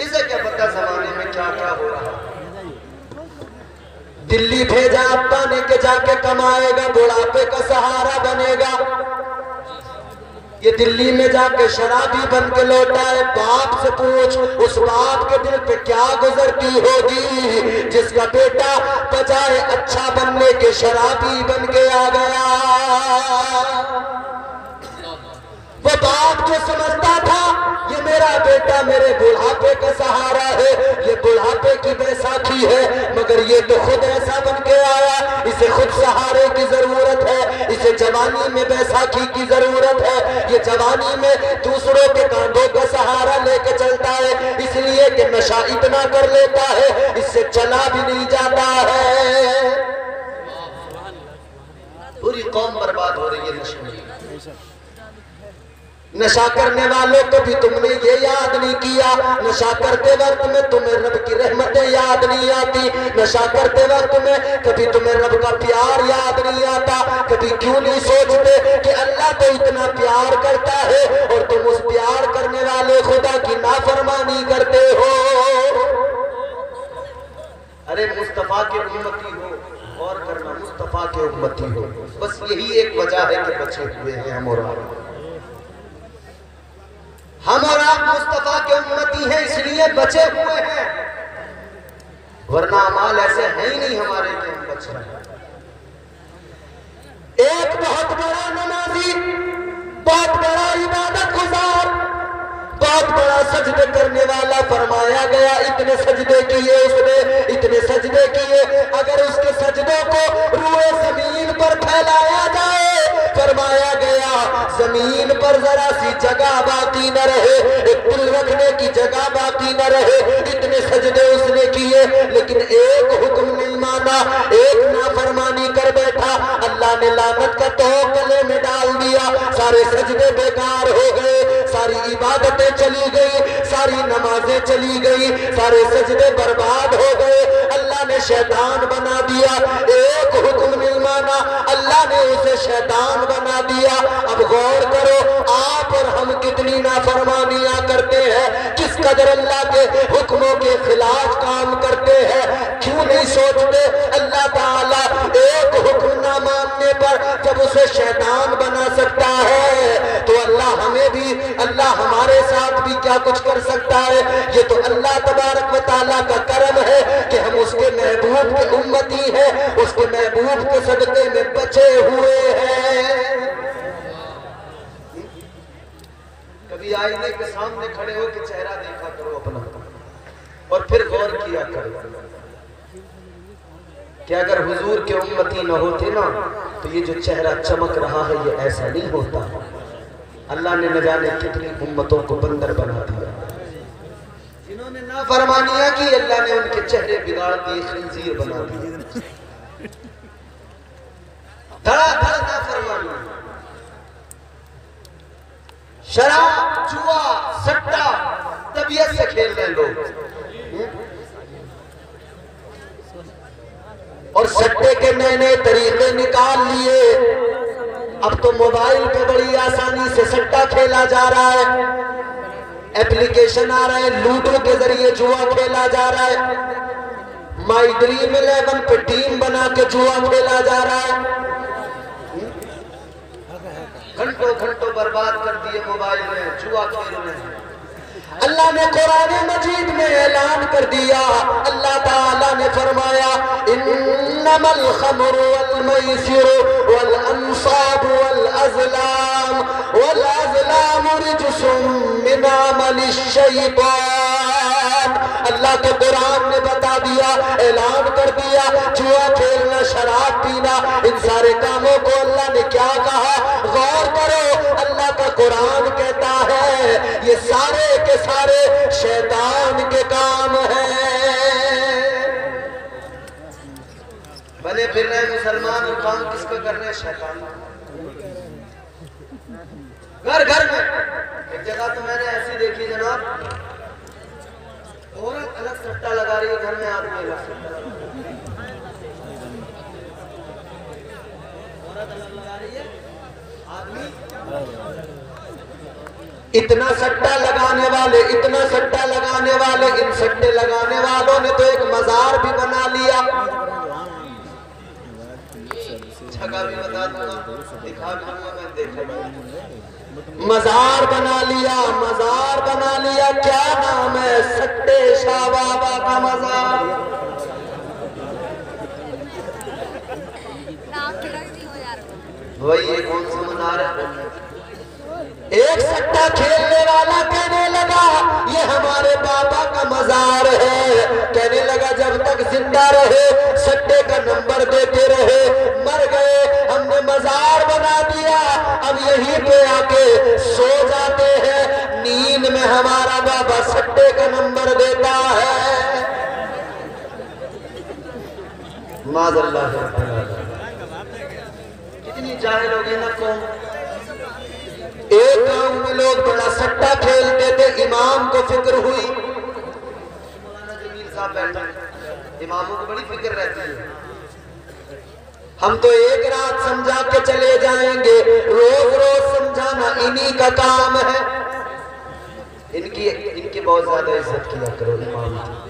इसे क्या पता जमाने में क्या क्या हो रहा है। दिल्ली भेजा अब्बा ने के जाके कमाएगा, बुढ़ापे का सहारा बनेगा। ये दिल्ली में जाके शराबी बन के लौटा है। बाप से पूछ उस बाप के दिल पे क्या गुजरती होगी जिसका बेटा बजाय अच्छा बनने के शराबी बन के आ गया। वो बाप जो समझता था ये मेरा बेटा मेरे बुढ़ापे का सहारा है, ये बुढ़ापे की बैसाखी है, मगर ये तो खुद ऐसा बन के आया, इसे खुद सहारे की जरूरत है, इसे जवानी में बैसाखी की जरूरत है। ये जवानी में दूसरों के कांधों का सहारा लेके चलता है, इसलिए कि नशा इतना कर लेता है इससे चला भी नहीं जाता है। पूरी कौम बर्बाद हो रही है नशे में। नशा करने वालों कभी तुमने ये याद नहीं किया, नशा करते वक्त में तुम्हें रब की रहमतें याद नहीं आती, नशा करते वक्त में कभी तुम्हें रब का प्यार याद नहीं आता, कभी क्यों नहीं सोचते कि अल्लाह तो इतना प्यार करता है और तुम उस प्यार करने वाले खुदा की नाफरमानी करते हो। अरे मुस्तफा के उम्मती हो और करना, मुस्तफा के उम्मती हो, बस यही एक वजह है कि बचे हुए हैं हम और आप। हम और आप मुस्तफा के उम्मती हैं इसलिए बचे हुए हैं, वरना अमाल ऐसे है ही नहीं हमारे कि हम बच रहे हैं। एक बहुत बड़ा नमाजी, बहुत बड़ा इबादत गुजार, बहुत बड़ा सजदे करने वाला फरमाया गया, इतने सजदे किए उसने, इतने सजदे किए, अगर उसके सजदों को रूए जमीन पर फैलाया जाए, फरमाया गया जमीन पर जरा सी जगह बाकी न रहे, एक दिल रखने की जगह बाकी न रहे, इतने सजदे उसने किए, लेकिन एक हुक्म नहीं माना, एक नाफरमानी कर बैठा, अल्लाह ने लानत का तोप गले में डाल दिया, सारे सजदे बेकार हो गए, सारी इबादतें चली गई, सारी नमाजें चली गई, सारे सजदे बर्बाद हो गए, अल्लाह ने शैतान बना दिया, एक हुक्म नहीं माना, अल्लाह ने उसे शैतान बना दिया। अब गौर करो आप और हम कितनी नाफरमानियां करते हैं, किस कदर अल्लाह के हुक्मों के खिलाफ काम करते हैं, क्यों नहीं सोचते अल्लाह ताला एक हुक्म ना मानने पर जब उसे शैतान बना सकता है तो अल्लाह हमें भी, अल्लाह हमारे साथ भी क्या कुछ कर सकता है। ये तो अल्लाह तबारक व तआला का करम है कि हम उसके महबूब के उम्मती हैं, उसके महबूब के सदके में बचे हुए हैं। कभी आईने के सामने खड़े हो के चेहरा देखा करो अपना और फिर गौर किया करो कि अगर हुजूर के उम्मती न होते ना तो ये जो चेहरा चमक रहा है ये ऐसा नहीं होता। अल्लाह ने न जाने कितनी उम्मतों को बंदर बना दिया, जिन्होंने नाफरमानियां की अल्लाह ने उनके चेहरे बिगाड़ दिए, खंजीर बना दिए, धड़ाधड़ नाफरमानियां, शराब, जुआ, सट्टा तबीयत से खेल रहे लोग, और सट्टे के नए नए तरीके निकाल लिए। अब तो मोबाइल पे बड़ी आसानी से सट्टा खेला जा रहा है, एप्लीकेशन आ रहे हैं, लूडो के जरिए जुआ खेला जा रहा है, माई ड्रीम 11 पे टीम बना के जुआ खेला जा रहा है, घंटों घंटों बर्बाद कर दिए मोबाइल में, जुआ खेल रहे हैं। अल्लाह ने कुरान मजीद में ऐलान कर दिया, अल्लाह ताला ने फरमाया इन्नमल खमरु वल मैसिरु वल अंसाब वल अज़लाम रिजसुम मिन अमलिश शैतान। अल्लाह के कुरान ने बता दिया, ऐलान कर दिया, जुआ खेलना, शराब पीना, इन सारे कामों को अल्लाह ने क्या कहा, गौर करो, अल्लाह का कुरान कहता है ये सारे के सारे शैतान के काम हैं। बने फिर रहे मुसलमान और काम किसको कर रहे हैं, शैतान। घर घर में एक जगह तो मैंने ऐसी देखी जनाब, औरत अलग सट्टा लगा रही है, घर में आदमी अलग सट्टा लगा रही है, औरत अलग लगा रही है, आदमी। इतना सट्टा लगाने वाले, इतना सट्टा लगाने वाले, इन सट्टे लगाने वालों ने तो एक मजार भी बना लिया। जगह भी बता दूंगा, दिखा भी दूंगा, मैं देखा, मजार बना लिया, मजार बना लिया, क्या नाम है, सट्टे शाह बाबा का मजार। वही कौन सा मजार है। एक सट्टा खेलने वाला कहने लगा ये हमारे बाबा का मजार है, कहने लगा जब तक जिंदा रहे सट्टे का नंबर देते रहे, मर गए हमने मजार बना दिया, अब यहीं पे आके सो जाते हैं, नींद में हमारा बाबा सट्टे का नंबर देता है। माज़अल्लाह, कितनी जाहिल हो गई ना कौम। एक एक गांव में लोग बड़ा सट्टा खेलते थे, इमाम को फिक्र हुई, मौलाना जमील साहब बैठे, इमामों को बड़ी फिक्र रहती है, हम तो एक रात समझा के चले जाएंगे, रोज रोज समझाना इन्हीं का काम है। इनकी बहुत ज्यादा इज्जत किया करो इमाम की।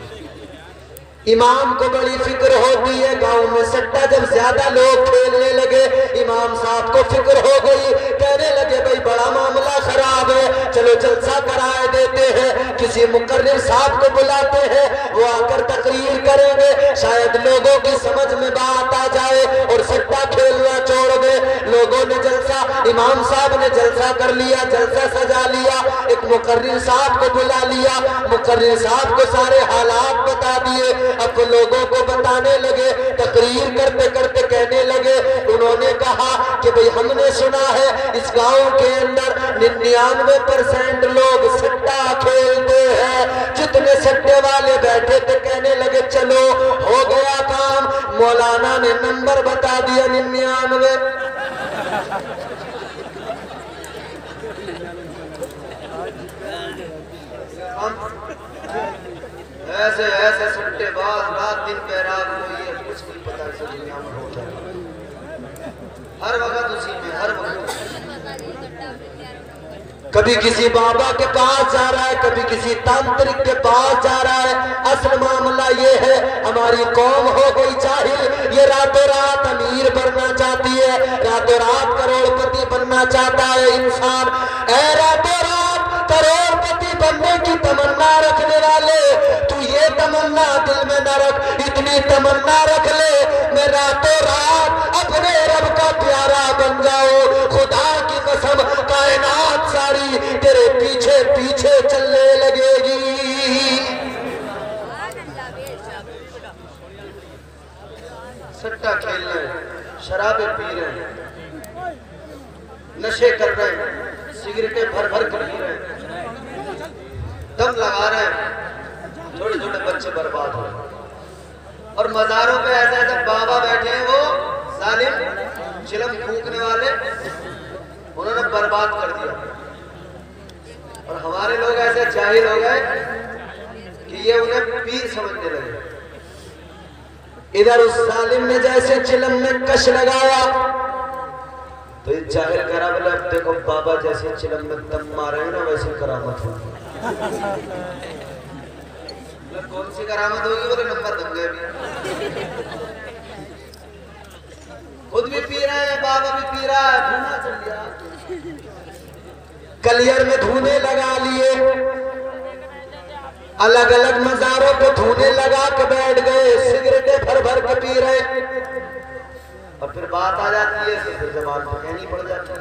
इमाम को बड़ी फिक्र होती है। गांव में सट्टा जब ज्यादा लोग खेलने लगे, इमाम साहब को फिक्र हो गई, कहने लगे भाई बड़ा मामला खराब है, चलो जलसा कराए देते हैं, किसी मुकर्रिर साहब को बुलाते हैं, वो आकर तकरीर करेंगे, शायद लोगों की समझ में बात आ जाए और सट्टा खेलना छोड़ दे। लोगों ने जलसा, इमाम साहब ने जलसा कर लिया, जलसा सजा लिया, एक मुकर्रिर साहब को बुला लिया, मुकर्रिर साहब को सारे हालात बता दिए। अब लोगों को बताने लगे, तकरीर करते करते कहने लगे, उन्होंने कहा कि भाई हमने सुना है इस गांव के अंदर 99% लोग सट्टा खेलते हैं। जितने सट्टे वाले बैठे थे कहने लगे चलो हो गया काम। मौलाना ने नंबर बता दिया 99। ऐसे ऐसे सट्टेबाज रात दिन पैराग कोई है, कुछ नहीं पता इस दुनिया में हो क्या, हर वक्त उसी में, हर वक्त। कभी किसी बाबा के पास जा रहा है, कभी किसी तांत्रिक के पास जा रहा है। असल मामला ये है, हमारी कौम हो गई जाहिल, ये रातों रात अमीर बनना चाहती है, रातों रात करोड़पति बनना चाहता है इंसान। रातों रात करोड़पति बनने की तमन्ना रखने वाले, तू ये तमन्ना दिल में न रख, इतनी तमन्ना रख ले मैं रातों रात अपने रब का प्यारा बन जाऊं। खुदा की कसम कायनात सारी तेरे पीछे पीछे चलने लगेगी। सट्टा खेल रहे हैं, शराबें पी रहे हैं, नशे कर रहे हैं, सिगरेटें भर भर कर पी रहे हैं, दम लगा रहे हैं, छोटे छोटे बच्चे बर्बाद हो रहे हैं। और मजारों पे ऐसे ऐसे बाबा बैठे हैं, वो जालिम चिलम फूकने वाले, उन्होंने बर्बाद कर दिया। और हमारे लोग ऐसे जाहिल हो गए कि ये उन्हें पीर समझने लगे। इधर उस जालिम ने जैसे चिलम में कश लगाया तो इस जाहिल करा बोले अब देखो बाबा जैसे चिलम में दम मारे ना वैसी करामत होगी। कौन सी करामत होगी? बोले नंबर दम गए भी, खुद भी पी रहे हैं, बाबा भी पी रहा है, धुआं चल गया, कलियर में धुने लगा लिए, अलग अलग मजारों को धुने लगा के बैठ गए, सिगरेटें भर भर के पी रहे। और फिर बात आ जाती है तो फिर जबान पर कहनी पड़ जाती है।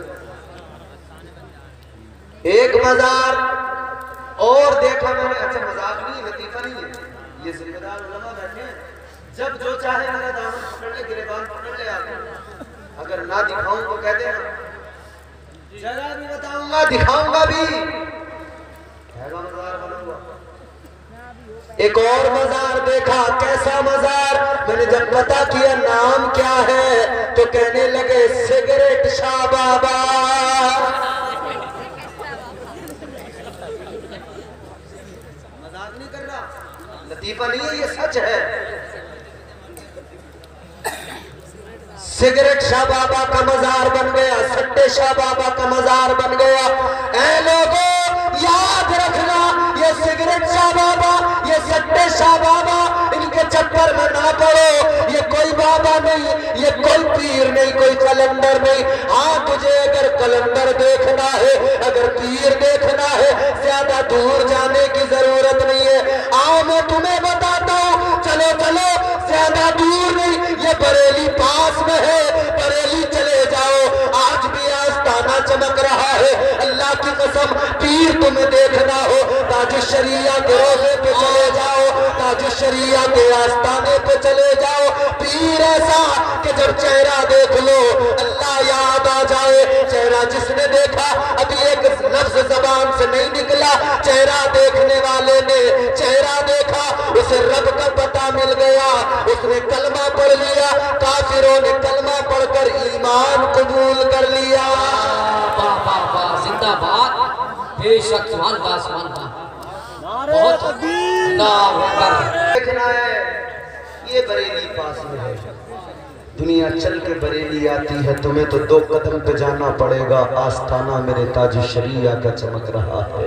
एक मजार और देखा मैंने, अच्छा मजाक नहीं, लतीफा नहीं है, ये जिम्मेदार उलमा बैठे हैं, जब जो चाहे मेरा दामन पकड़ ले, गिरबान पकड़ ले आके, अगर ना दिखाऊं तो कह देना, जगह भी बताऊंगा, दिखाऊंगा भी, मजार बनूंगा। एक और मजार देखा, कैसा मजार? मैंने जब पता किया नाम क्या है तो कहने लगे सिगरेट शाह बाबा। मजाक नहीं कर रहा, लतीफा नहीं है, ये सच है। सिगरेट शाह बाबा का मजार बन गया, सट्टे शाह बाबा का मजार बन गया। ऐ लोगों याद रखना, ये सिगरेट शाह बाबा, ये सट्टे शाह बाबा, इनके चक्कर में ना पड़ो। ये कोई बाबा नहीं, ये कोई पीर नहीं, कोई कलंदर नहीं। हाँ तुझे अगर कलंदर देखना है, अगर पीर देखना है, ज्यादा दूर जाने की जरूरत नहीं है। आओ मैं तुम्हें बताता हूँ, चलो चलो, ज्यादा दूर नहीं, ये बरेली पास में है, बरेली चले जाओ। आज भी आस्ताना चमक रहा है, अल्लाह की कसम पीर तुम्हें देखना हो, ताजुश्शरिया के रोजे पे चले जाओ, ताजुश्शरिया के आस्ताने पे चले जाओ। पीर ऐसा कि जब चेहरा देख लो अल्लाह याद आ जाए। चेहरा जिसने देखा, अभी एक लफ्ज जबान से नहीं निकला, चेहरा देखने वाले ने चेहरा देखा, उसे रब का पता मिल गया, उसने कलमा पढ़ लिया। काफिरों ने कलमा पढ़कर ईमान कबूल कर लिया। वाह वाह वाह, जिंदाबाद। बेशक सुभान अल्लाह सुभान अल्लाह। बहुत अल्लाह अकबर। देखना है ये बरेली पास में है, दुनिया चल के बरेली आती है, तुम्हें तो 2 कदम पे जाना पड़ेगा। आस्ताना मेरे ताजी शरीया का चमक रहा है,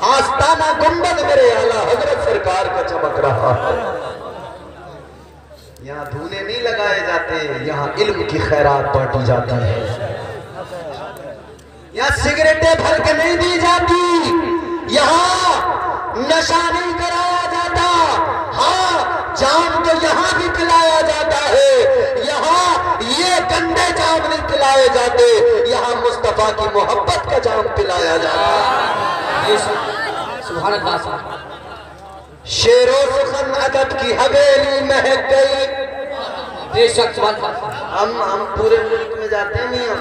आस्ताना गुंबद मेरे आला हजरत सरकार का चमक रहा है। यहाँ धूने नहीं लगाए जाते, यहाँ इल्म की खैरात बांटी जाती है। यहाँ सिगरेटें भर के नहीं दी जाती, यहाँ नशा नहीं कराया जाता। हाँ, जाम तो यहाँ भी पिलाया जाता है, यहाँ ये गंदे जाम नहीं पिलाए जाते, यहाँ मुस्तफा की मोहब्बत का जाम पिलाया जाता है। सुभान अल्लाह। शेरो सुखन अदब की हवेली महक गई। बेशक सुभान अल्लाह। हम पूरे मुल्क में जाते हैं मियां,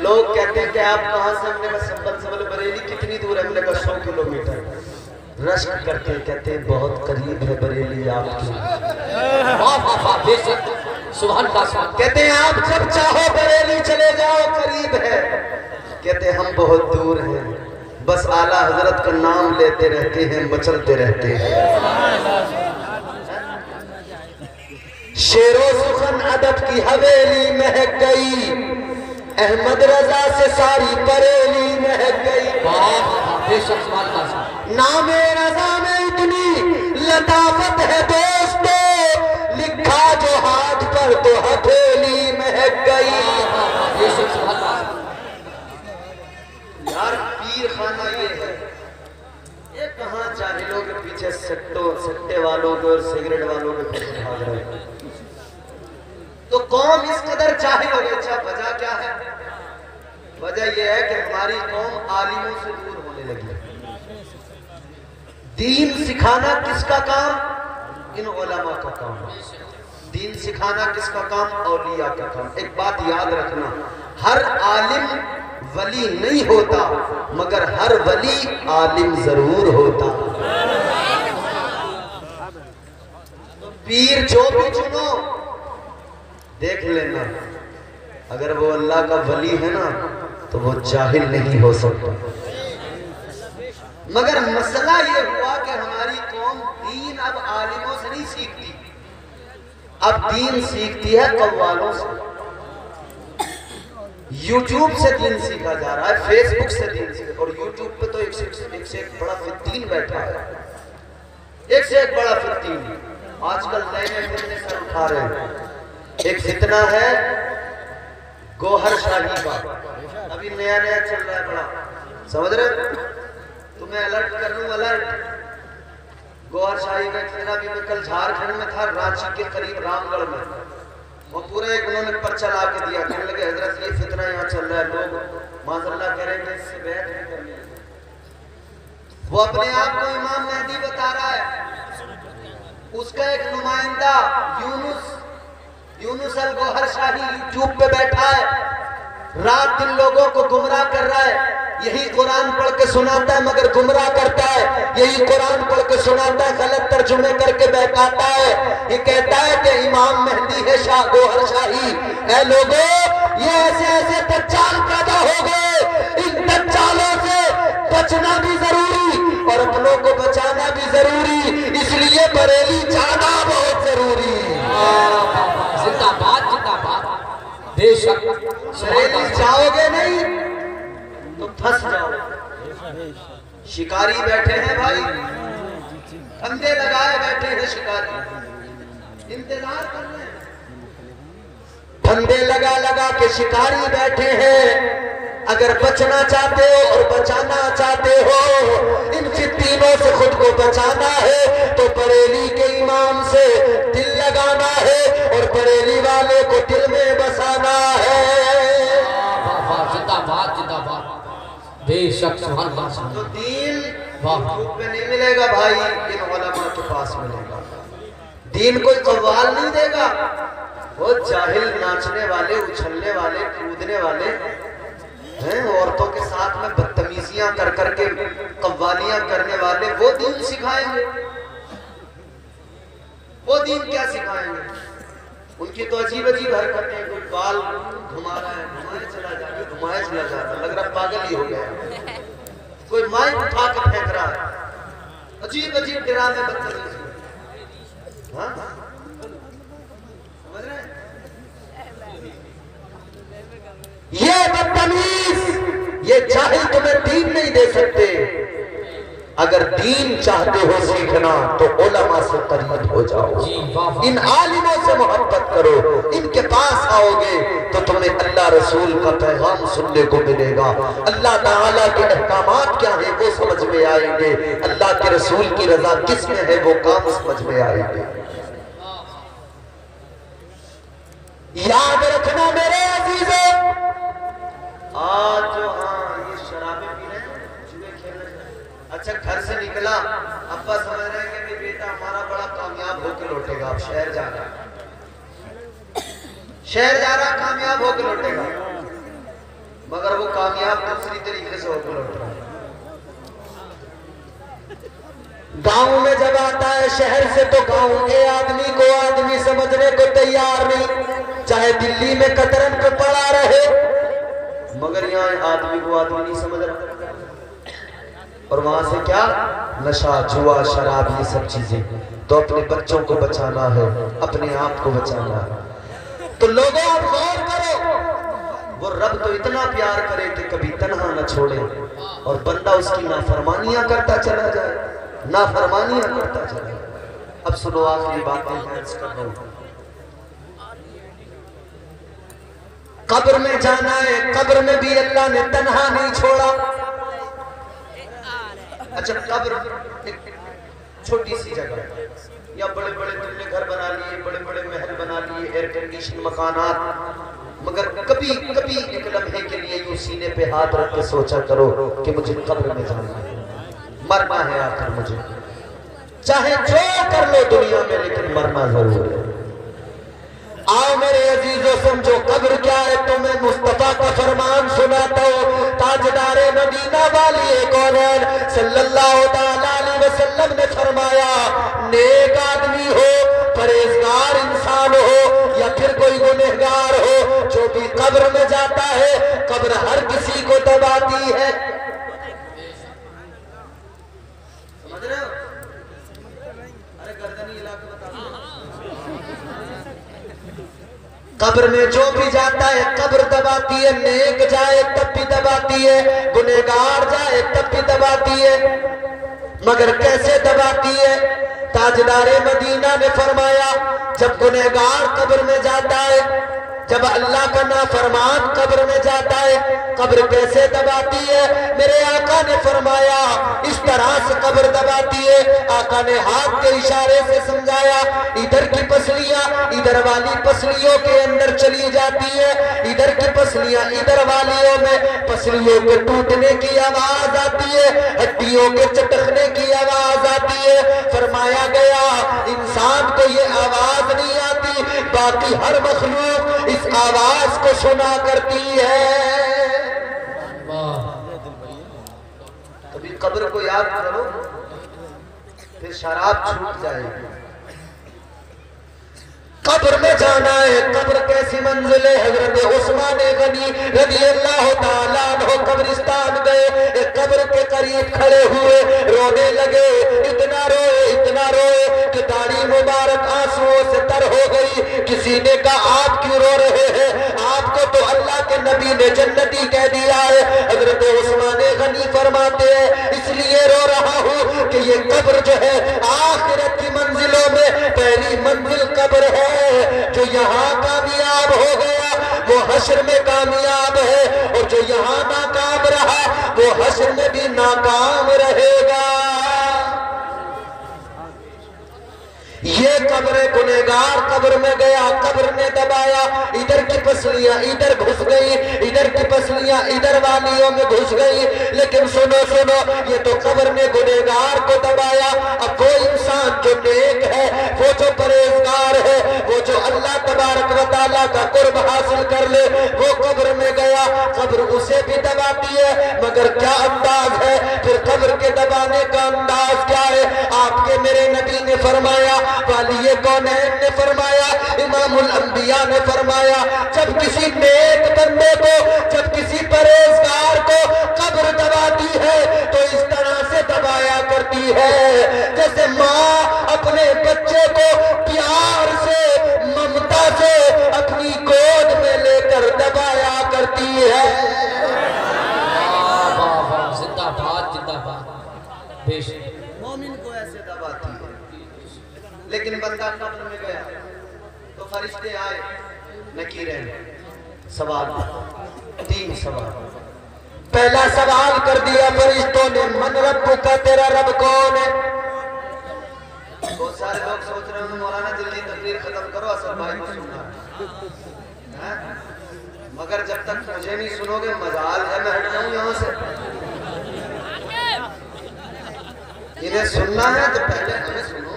लोग कहते हैं कि आप कहाँ से? हमने कहा संबल से। बोले बरेली कितनी दूर है? हमने कहा 100 किलोमीटर। रश्क करते कहते हैं बहुत करीब है बरेली आपकी। वाह वाह वाह बेशक सुभान अल्लाह। कहते हैं आप जब चाहो बरेली चले जाओ, करीब है। कहते हैं हम बहुत दूर हैं, बस आला हजरत का नाम लेते रहते हैं, मचलते रहते हैं। शेरो सुखन अदब की हवेली महक गई, अहमद रजा से सारी बरेली महक गई। बेशक सुभान अल्लाह। नामे रजा में इतनी लताफत है दोस्तों, लिखा जो हाथ पर तो हथेली महक गई। बेशक सुभान अल्लाह। यार पीर खाना ये है, ये कहाँ जाहिलों के पीछे सट्टे वालों के और सिगरेट वालों के पीछे भाग रहे हैं। तो कौम इस कदर जाहिल हो गई। अच्छा वजह क्या है? वजह यह है कि हमारी कौम आलिमों से दूर होने लगी। दीन सिखाना किसका काम? इन उलमा का काम। दीन सिखाना किसका काम? औलिया का काम। एक बात याद रखना, हर आलिम वली नहीं होता, मगर हर वली आलिम जरूर होता। तो पीर जो भी चुनो देख लेना, अगर वो अल्लाह का वली है ना तो वो जाहिल नहीं हो सकता। मगर मसला ये हुआ कि हमारी कौम दीन अब आलिमों से नहीं सीखती, अब दीन सीखती है कव्वालों से। यूट्यूब से दीन सीखा जा रहा है, फेसबुक से दीन सीखा। और यूट्यूब पे तो एक से एक बड़ा फित्तीन बैठा है, एक से एक बड़ा फित्तीन। आजकल नए नए फितने सर उठा रहे हैं। एक फितना है गोहर शाही का, अभी नया नया चल रहा है बड़ा, समझ रहे? तुम्हें अलर्ट कर लूं, अलर्ट। गोहर शाही का फितना भी मैं कल झारखंड में था, रांची के करीब रामगढ़ में, वो पूरे एक उन्होंने पर्चा ला के दिया। कहने लगे हजरत ये फितना यहाँ चल रहा है, लोग माज़अल्लाह करेंगे इससे बैत नहीं करनी। वो अपने आप को इमाम मेहदी बता रहा है, उसका एक नुमाइंदा यूनुस अल गोहर शाही यूट्यूब पे बैठा है, रात दिन लोगों को गुमराह कर रहा है। यही कुरान पढ़ के सुनाता है मगर गुमराह करता है, यही कुरान पढ़ के सुनाता है गलत तर्जुमे करके बहकाता है। ये कहता है कि इमाम मेहदी है शाह गोहर शाही। ऐ लोगों, ये ऐसे ऐसे दज्जाल पैदा हो गए, इन दज्जालों से बचना भी जरूरी और अपनों को बचाना भी जरूरी, इसलिए बरेली जाना बहुत जरूरी। जिंदाबाद जिंदाबाद। बेशक बरेली जाओगे नहीं तो फंस जाओगे। शिकारी बैठे हैं भाई, फंदे लगाए बैठे हैं शिकारी, इंतजार कर रहे हैं। फंदे लगा लगा के शिकारी बैठे हैं। अगर बचना चाहते हो और बचाना चाहते हो, इन फित्तीनों से खुद को बचाना है तो बरेली के इमाम से दिल लगाना है और बरेली वाले को दिल में बसाना है। जिंदाबाद जिंदाबाद। बेशक सुभान अल्लाह। तो दीन यूट्यूब पे नहीं मिलेगा भाई, इन उलमा के पास मिलेगा। दीन कोई कव्वाल नहीं देगा, वो जाहिल नाचने वाले, उछलने वाले, कूदने वाले हैं, औरतों के साथ में बदतमीजियां कर करके कव्वालियां करने वाले, वो दीन सिखाएंगे। वो दीन क्या सिखाएंगे? उनकी तो अजीब अजीब हरकतें हैं। कोई बाल घुमा रहा है, घुमाए चला जाता, घुमाए चला जाता, लग रहा पागल ही हो गया। कोई माइक उठा के फेंक रहा है, अजीब अजीब ड्रामे बदतमीजी। हाँ समझ रहे हैं? ये बदतमीज, ये जाहिल तुम्हें दीन नहीं दे सकते। अगर दीन चाहते हो सीखना तो उलमा से करीब हो जाओ, इन आलिमों से मोहब्बत करो, इनके पास आओगे तो तुम्हें अल्लाह रसूल का पैगाम सुनने को मिलेगा। अल्लाह ताला के अहकामात क्या है वो समझ में आएंगे, अल्लाह के रसूल की रजा किस में है वो काम समझ में आएंगे। याद रखना मेरे अजीजों, आज जो ये शराबें पी रहे हैं, जुए खेल रहे हैं, अच्छा घर से निकला, अब्बा समझ रहे हैं कि बेटा हमारा बड़ा कामयाब होकर लौटेगा, अब शहर जा रहा, शहर जा रहा, कामयाब होकर लौटेगा, मगर वो कामयाब दूसरी तरीके से होकर लौट रहा है। गांव में जब आता है शहर से तो गांव के आदमी को आदमी समझने को तैयार नहीं, चाहे दिल्ली में कतरन पे पड़ा रहे, मगर यहाँ आदमी को आदमी नहीं समझ रहा। और वहां से क्या नशा, जुआ, शराब, ये सब चीजें। तो अपने बच्चों को बचाना है, अपने आप को बचाना है। तो लोगों आप गौर करो, वो रब तो इतना प्यार करे कि कभी तन्हा न छोड़े, और बंदा उसकी नाफरमानियां करता चला जाए, नाफरमानियां करता चला जाए। अब सुनो आखिरी बातें अर्ज कर रहा हूं। कब्र में जाना है, कब्र में भी अल्लाह ने तन्हा नहीं छोड़ा। अच्छा कब्र एक छोटी सी जगह है, या बड़े बड़े तुमने घर बना लिए, बड़े बड़े महल बना लिए, एयर कंडीशन मकानात, मगर कभी कभी एक लम्हे के लिए यूं सीने पे हाथ रख के सोचा करो कि मुझे कब्र में जाना है, मरना है आखिर मुझे, चाहे जो कर लो दुनिया में, लेकिन मरना जरूर है। आओ मेरे अजीजों समझो कब्र क्या है, तुम्हें मुस्तफा का फरमान सुनाता हूँ। ताजदारे मदीना वाली कौनैन सल्लल्लाहु अलैहि वसल्लम ने फरमाया, नेक आदमी हो, परहेजगार इंसान हो, या फिर कोई गुनहगार हो, जो भी कब्र में जाता है, कब्र हर किसी को दबाती है। समझ रहे हो? अरे गर्दनी हिला के बता। कब्र में जो भी जाता है कब्र दबाती है, नेक जाए तब भी दबाती है, गुनहगार जाए तब भी दबाती है। मगर कैसे दबाती है? ताजदारे मदीना ने फरमाया, जब गुनहगार कब्र में जाता है, जब अल्लाह का नाफरमान कब्र में जाता है, कब्र कैसे दबाती है? मेरे आका ने फरमाया, इस तरह से कब्र दबाती है। आका ने हाथ के इशारे से समझाया, इधर की पसलियां इधर वाली पसलियों के अंदर चली जाती है, इधर की पसलियां इधर वालियों में, पसलियों के टूटने की आवाज आती है, हड्डियों के चटकने की आवाज आती है। फरमाया गया, इंसान को ये आवाज नहीं आती, बाकी हर मखलूक इस आवाज को सुना करती है। कभी कब्र को याद करो, फिर शराब छूट जाएगी। कब्र में जाना है, कब्र कैसी मंजिल है? हजरत उस्मान गनी रज़ी अल्लाह ताला अन्हु कब्रिस्तान गए, एक कब्र के करीब खड़े हुए, रोने लगे, इतना रोए कि दाढ़ी मुबारक आंसुओं से तर हो गई। किसी ने कहा आप क्यों रो रहे हैं? आपको तो अल्लाह के नबी ने जन्नती कह दिया है। हजरत उस्मान गनी फरमाते हैं, इसलिए रो रहा हूँ कि ये कब्र जो है आखिरत की मंजिलों में पहली मंजिल कब्र है। जो यहाँ कामयाब हो गया वो हश्र में कामयाब है, और जो यहाँ नाकाम रहा वो हश्र में भी नाकाम रहेगा। ये कब्र गुनहगार कब्र में गया, कब्र ने दबाया, इधर की पसलियां इधर घुस गई, इधर की पसलियां इधर वालियों में घुस गई। लेकिन सुनो ये तो कब्र ने गुनहगार को दबाया। अब वो इंसान जो नेक है, वो जो परहेजगार है, वो जो अल्लाह तबारक तबारक व तआला का कुर्ब हासिल कर ले। वो कब्र में गया, कब्र उसे भी दबाती है, मगर क्या अंदाज है, फिर कब्र के दबाने का अंदाज क्या है। आपके मेरे नबी ने फरमाया, वालिये कौनैन ने फरमाया, इमामुल अंबिया ने फरमाया, जब किसी नेक बंदे को, जब किसी परहेजगार को कब्र दबाती है तो इस तरह से दबाया करती है जैसे माँ अपने बच्चे को प्यार से, ममता से अपनी गोद में लेकर दबाया करती है। जिंदाबाद जिंदाबाद। मोमिन को ऐसे दबाती है। लेकिन बंदा कब्र में गया तो फरिश्ते आए, नकीरें, सवाल, 3 सवाल। पहला सवाल कर दिया फरिश्तों ने, मन रब्बु का, तेरा रब कौन है। बहुत सारे लोग सोच रहे हैं मौलाना जल्दी तकरीर खत्म करो, असल भाई को सुनना है, मगर जब तक मुझे नहीं सुनोगे मजाल है मैं हट जाऊं यहाँ से। इन्हें सुनना है तो पहले हमें सुनो,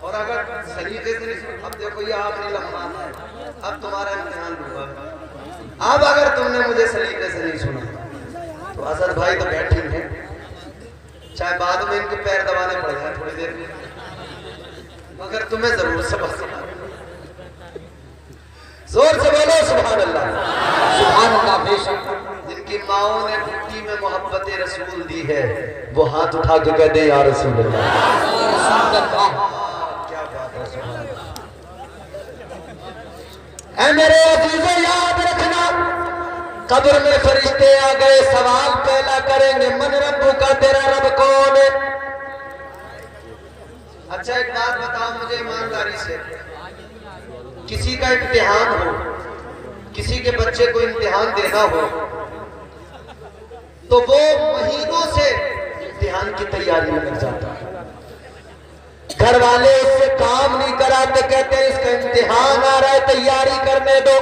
और अगर सलीके से नहीं सुनो, अब देखो ये आखिरी लम्हा है, अब तुम्हारा इम्तिहान लूंगा। अब अगर तुमने मुझे सलीके से नहीं सुना तो असद भाई तो बैठे हैं, चाहे बाद में इनके पैर दबाने पड़ जाए थोड़ी देर में, मगर तुम्हें जरूर सबक सिखा। जोर से बोलो सुभान अल्लाह, सुभान अल्लाह। बेशक जिनकी माओ ने मिट्टी में मोहब्बत रसूल दी है, वो हाथ उठा के कहते या रसूल अल्लाह। क्या बात है, सुभान अल्लाह। ऐ मेरे अजीजों, याद रखना, कब्र में फरिश्ते आ गए, सवाल पहला करेंगे, मन रब्बु का, तेरा रब कौन है। अच्छा एक बात बताओ मुझे ईमानदारी से, किसी का इम्तिहान हो, किसी के बच्चे को इम्तिहान देना हो, तो वो महीनों से इम्तिहान की तैयारी में लग जाता है। घर वाले उससे काम नहीं कराते, कहते हैं इसका इम्तिहान आ रहा है, तैयारी करने दो।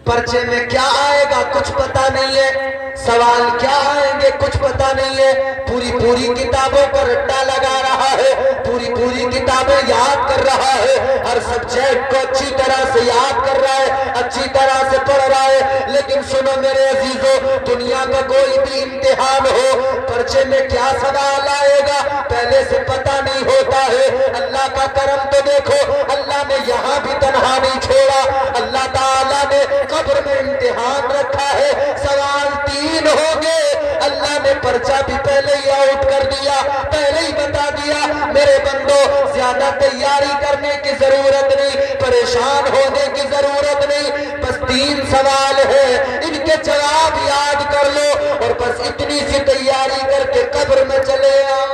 पर्चे में क्या आएगा कुछ पता नहीं है, सवाल क्या आएंगे कुछ पता नहीं है। पूरी किताबों पर रट्टा लगा रहा है, पूरी किताबें याद कर रहा है, हर सब्जेक्ट को अच्छी तरह से याद कर रहा है, अच्छी तरह से पढ़ रहा है। लेकिन सुनो मेरे अजीजों, दुनिया का कोई भी इम्तिहान हो, पर्चे में क्या सवाल आएगा पहले से पता नहीं होता है। अल्लाह का करम तो देखो, अल्लाह ने यहाँ भी तन्हा नहीं छोड़ा, अल्लाह ताला ने कब्र में इम्तिहान रखा है। सवाल 3 होंगे, अल्लाह ने पर्चा भी पहले ही आउट कर दिया, पहले ही बता दिया, मेरे बंदो ज्यादा तैयारी करने की जरूरत नहीं, परेशान होने की जरूरत नहीं, बस 3 सवाल है, इनके जवाब याद कर लो और बस इतनी सी तैयारी करके कब्र में चले आओ।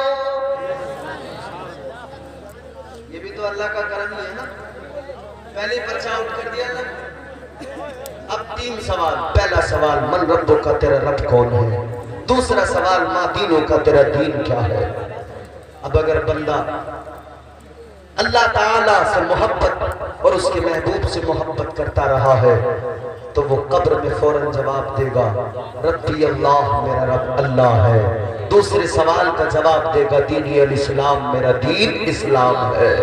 ये भी तो अल्लाह का करम ही है ना, पहले पर्चा आउट कर दिया ना। अब 3 सवाल। पहला सवाल, मन रब्बु का, तेरा रब कौन है। दूसरा सवाल, माँ दीनों का, तेरा दीन क्या है। अब अगर बंदा अल्लाह ताला से मोहब्बत और उसके महबूब से मोहब्बत करता रहा है तो वो कब्र में फौरन जवाब देगा, रब्बी अल्लाह, मेरा रब अल्लाह है। दूसरे सवाल का जवाब देगा, दीनी अल इस्लाम, मेरा दीन इस्लाम है।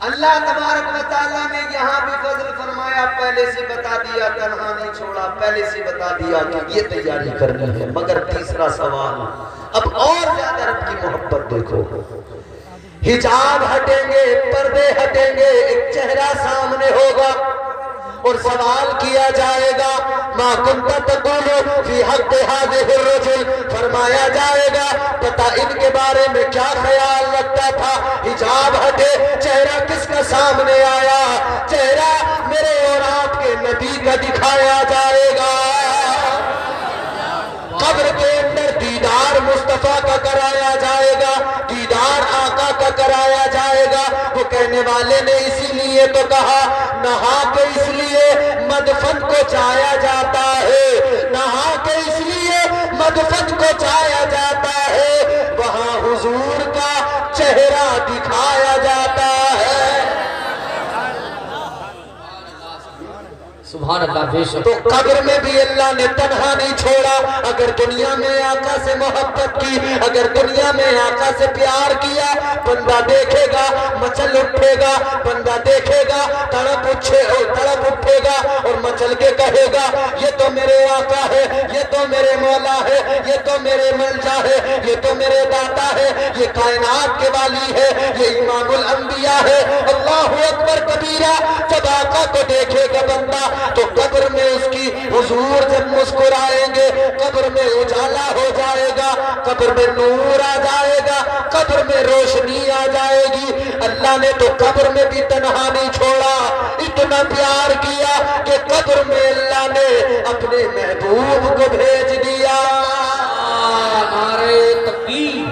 अल्लाह तबारक व तआला ने यहाँ भी फजल फरमाया, पहले से बता दिया, तन्हा नहीं छोड़ा, पहले से बता दिया कि ये तैयारी करनी है। मगर तीसरा सवाल, अब और ज्यादा रब की मोहब्बत देखो, हिजाब हटेंगे, पर्दे हटेंगे, एक चेहरा सामने होगा और सवाल किया जाएगा, मा कुंता तक़ूलु फी हक़्क़ि हाज़िहि रजुल, फरमाया जाएगा पता इनके बारे में क्या ख्याल रखता था। हिजाब हटे, चेहरा किसका सामने आया, चेहरा मेरे और आपके नबी का दिखाया जाएगा। कब्र के अंदर दीदार मुस्तफा का कराया जाएगा, दीदार आका का कराया जाएगा। वो कहने वाले ने इसीलिए तो कहा, नहा के इसलिए मदफन को जाया जाता है, नहा के इसलिए मदफन को जाया जाता है, वहां हुजूर का चेहरा दिखाया जाता है। सुभान अल्लाह बेशक। तो कब्र में भी अल्लाह ने तन्हा नहीं छोड़ा। अगर दुनिया में आका से मोहब्बत की, अगर दुनिया में आका से प्यार किया, बंदा देखेगा मचल उठेगा, बंदा देखेगा तड़प उठेगा और मचल के कहेगा ये तो मेरे आका है, ये तो मेरे मौला है, ये तो मेरे मलजा है, ये तो मेरे दाता है, ये कायनात के वाली है, ये इमामुल अंबिया है। अल्लाहु अकबर कबीरा। जब आका को देखेगा बंदा तो कब्र में उसकी हुजूर जब मुस्कुराएंगे, कब्र में उजाला हो जाएगा, कब्र में नूर आ जाएगा, कब्र में रोशनी आ जाएगी। अल्लाह ने तो कब्र में भी तन्हा नहीं छोड़ा, इतना प्यार किया कि कब्र में अल्लाह ने अपने महबूब को भेज दिया। नारे तकबीर,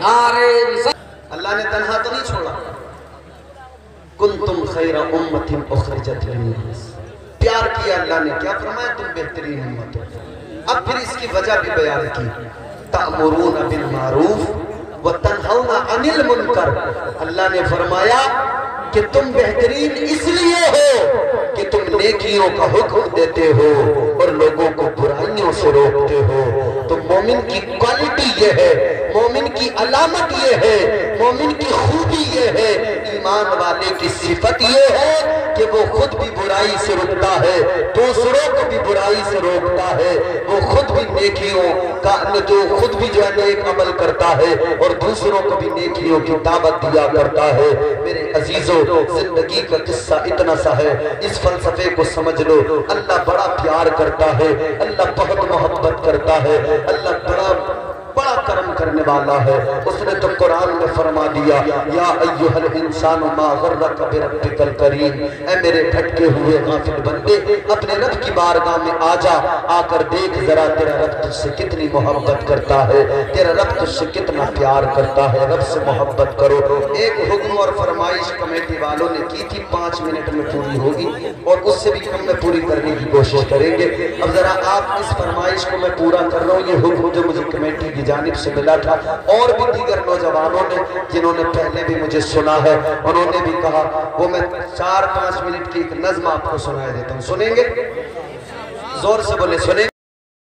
नारे रिसालत। अल्लाह ने तन्हा तो नहीं छोड़ा। कुंतुम खैरा उम्मतिन उखरिजत लिन्नास। प्यार किया अल्लाह ने, क्या फरमाया? तुम बेहतरीन उम्मत हो। अब फिर इसकी वजह भी बयान की। तअमुरूना बिल मारूफ व तनहौना अनिल मुनकर। अल्लाह ने फरमाया कि तुम बेहतरीन इसलिए हो कि तुम नेकियों का हुक्म देते हो और लोगों को बुराइयों से रोकते हो। तो मोमिन की क्वालिटी ये है, मोमिन की अलामत ये है, मोमिन की खूबी ये है, ईमान वाले की सिफत ये है कि वो खुद भी बुराई से रुकता है, दूसरों को भी बुराई से रोकता है, वो खुद भी नेकियों का जो खुद भी जो है नेक अमल करता है और दूसरों को भी नेकियों की दावत दिया करता है। मेरे अजीजों, जिंदगी का किस्सा इतना सा है, इस फलसफे को समझ लो। अल्लाह बड़ा प्यार करता है, अल्लाह बहुत मोहब्बत करता है, अल्लाह बड़ा करम करने वाला है। उसने तो कुरान में फरमा दिया, या अय्युहल इंसान मा गर्रक बिरब्बिकल करीम। ऐ मेरे भटके हुए गाफिल बंदे, अपने रब की बारगाह में आजा, आकर देख जरा तेरा रब तुझसे कितनी मोहब्बत करता है, तेरा रब तुझसे कितना प्यार करता है। रब से मोहब्बत करो। एक हुक्म और फरमाइश कमेटी वालों ने की थी, 5 मिनट में पूरी होगी और उससे भी कम में पूरी करने की कोशिश करेंगे। अब जरा आप इस फरमाइश को मैं पूरा कर रहा हूँ। ये हुक्म जो मुझे कमेटी की जानिब से मिला था, और भी दीगर नौजवानों ने जिन्होंने पहले भी मुझे सुना है, उन्होंने भी कहा, वो मैं 4-5 मिनट की एक नज़्म आपको सुनाया देता हूँ। सुनेंगे? जोर से बोले, सुनेंगे?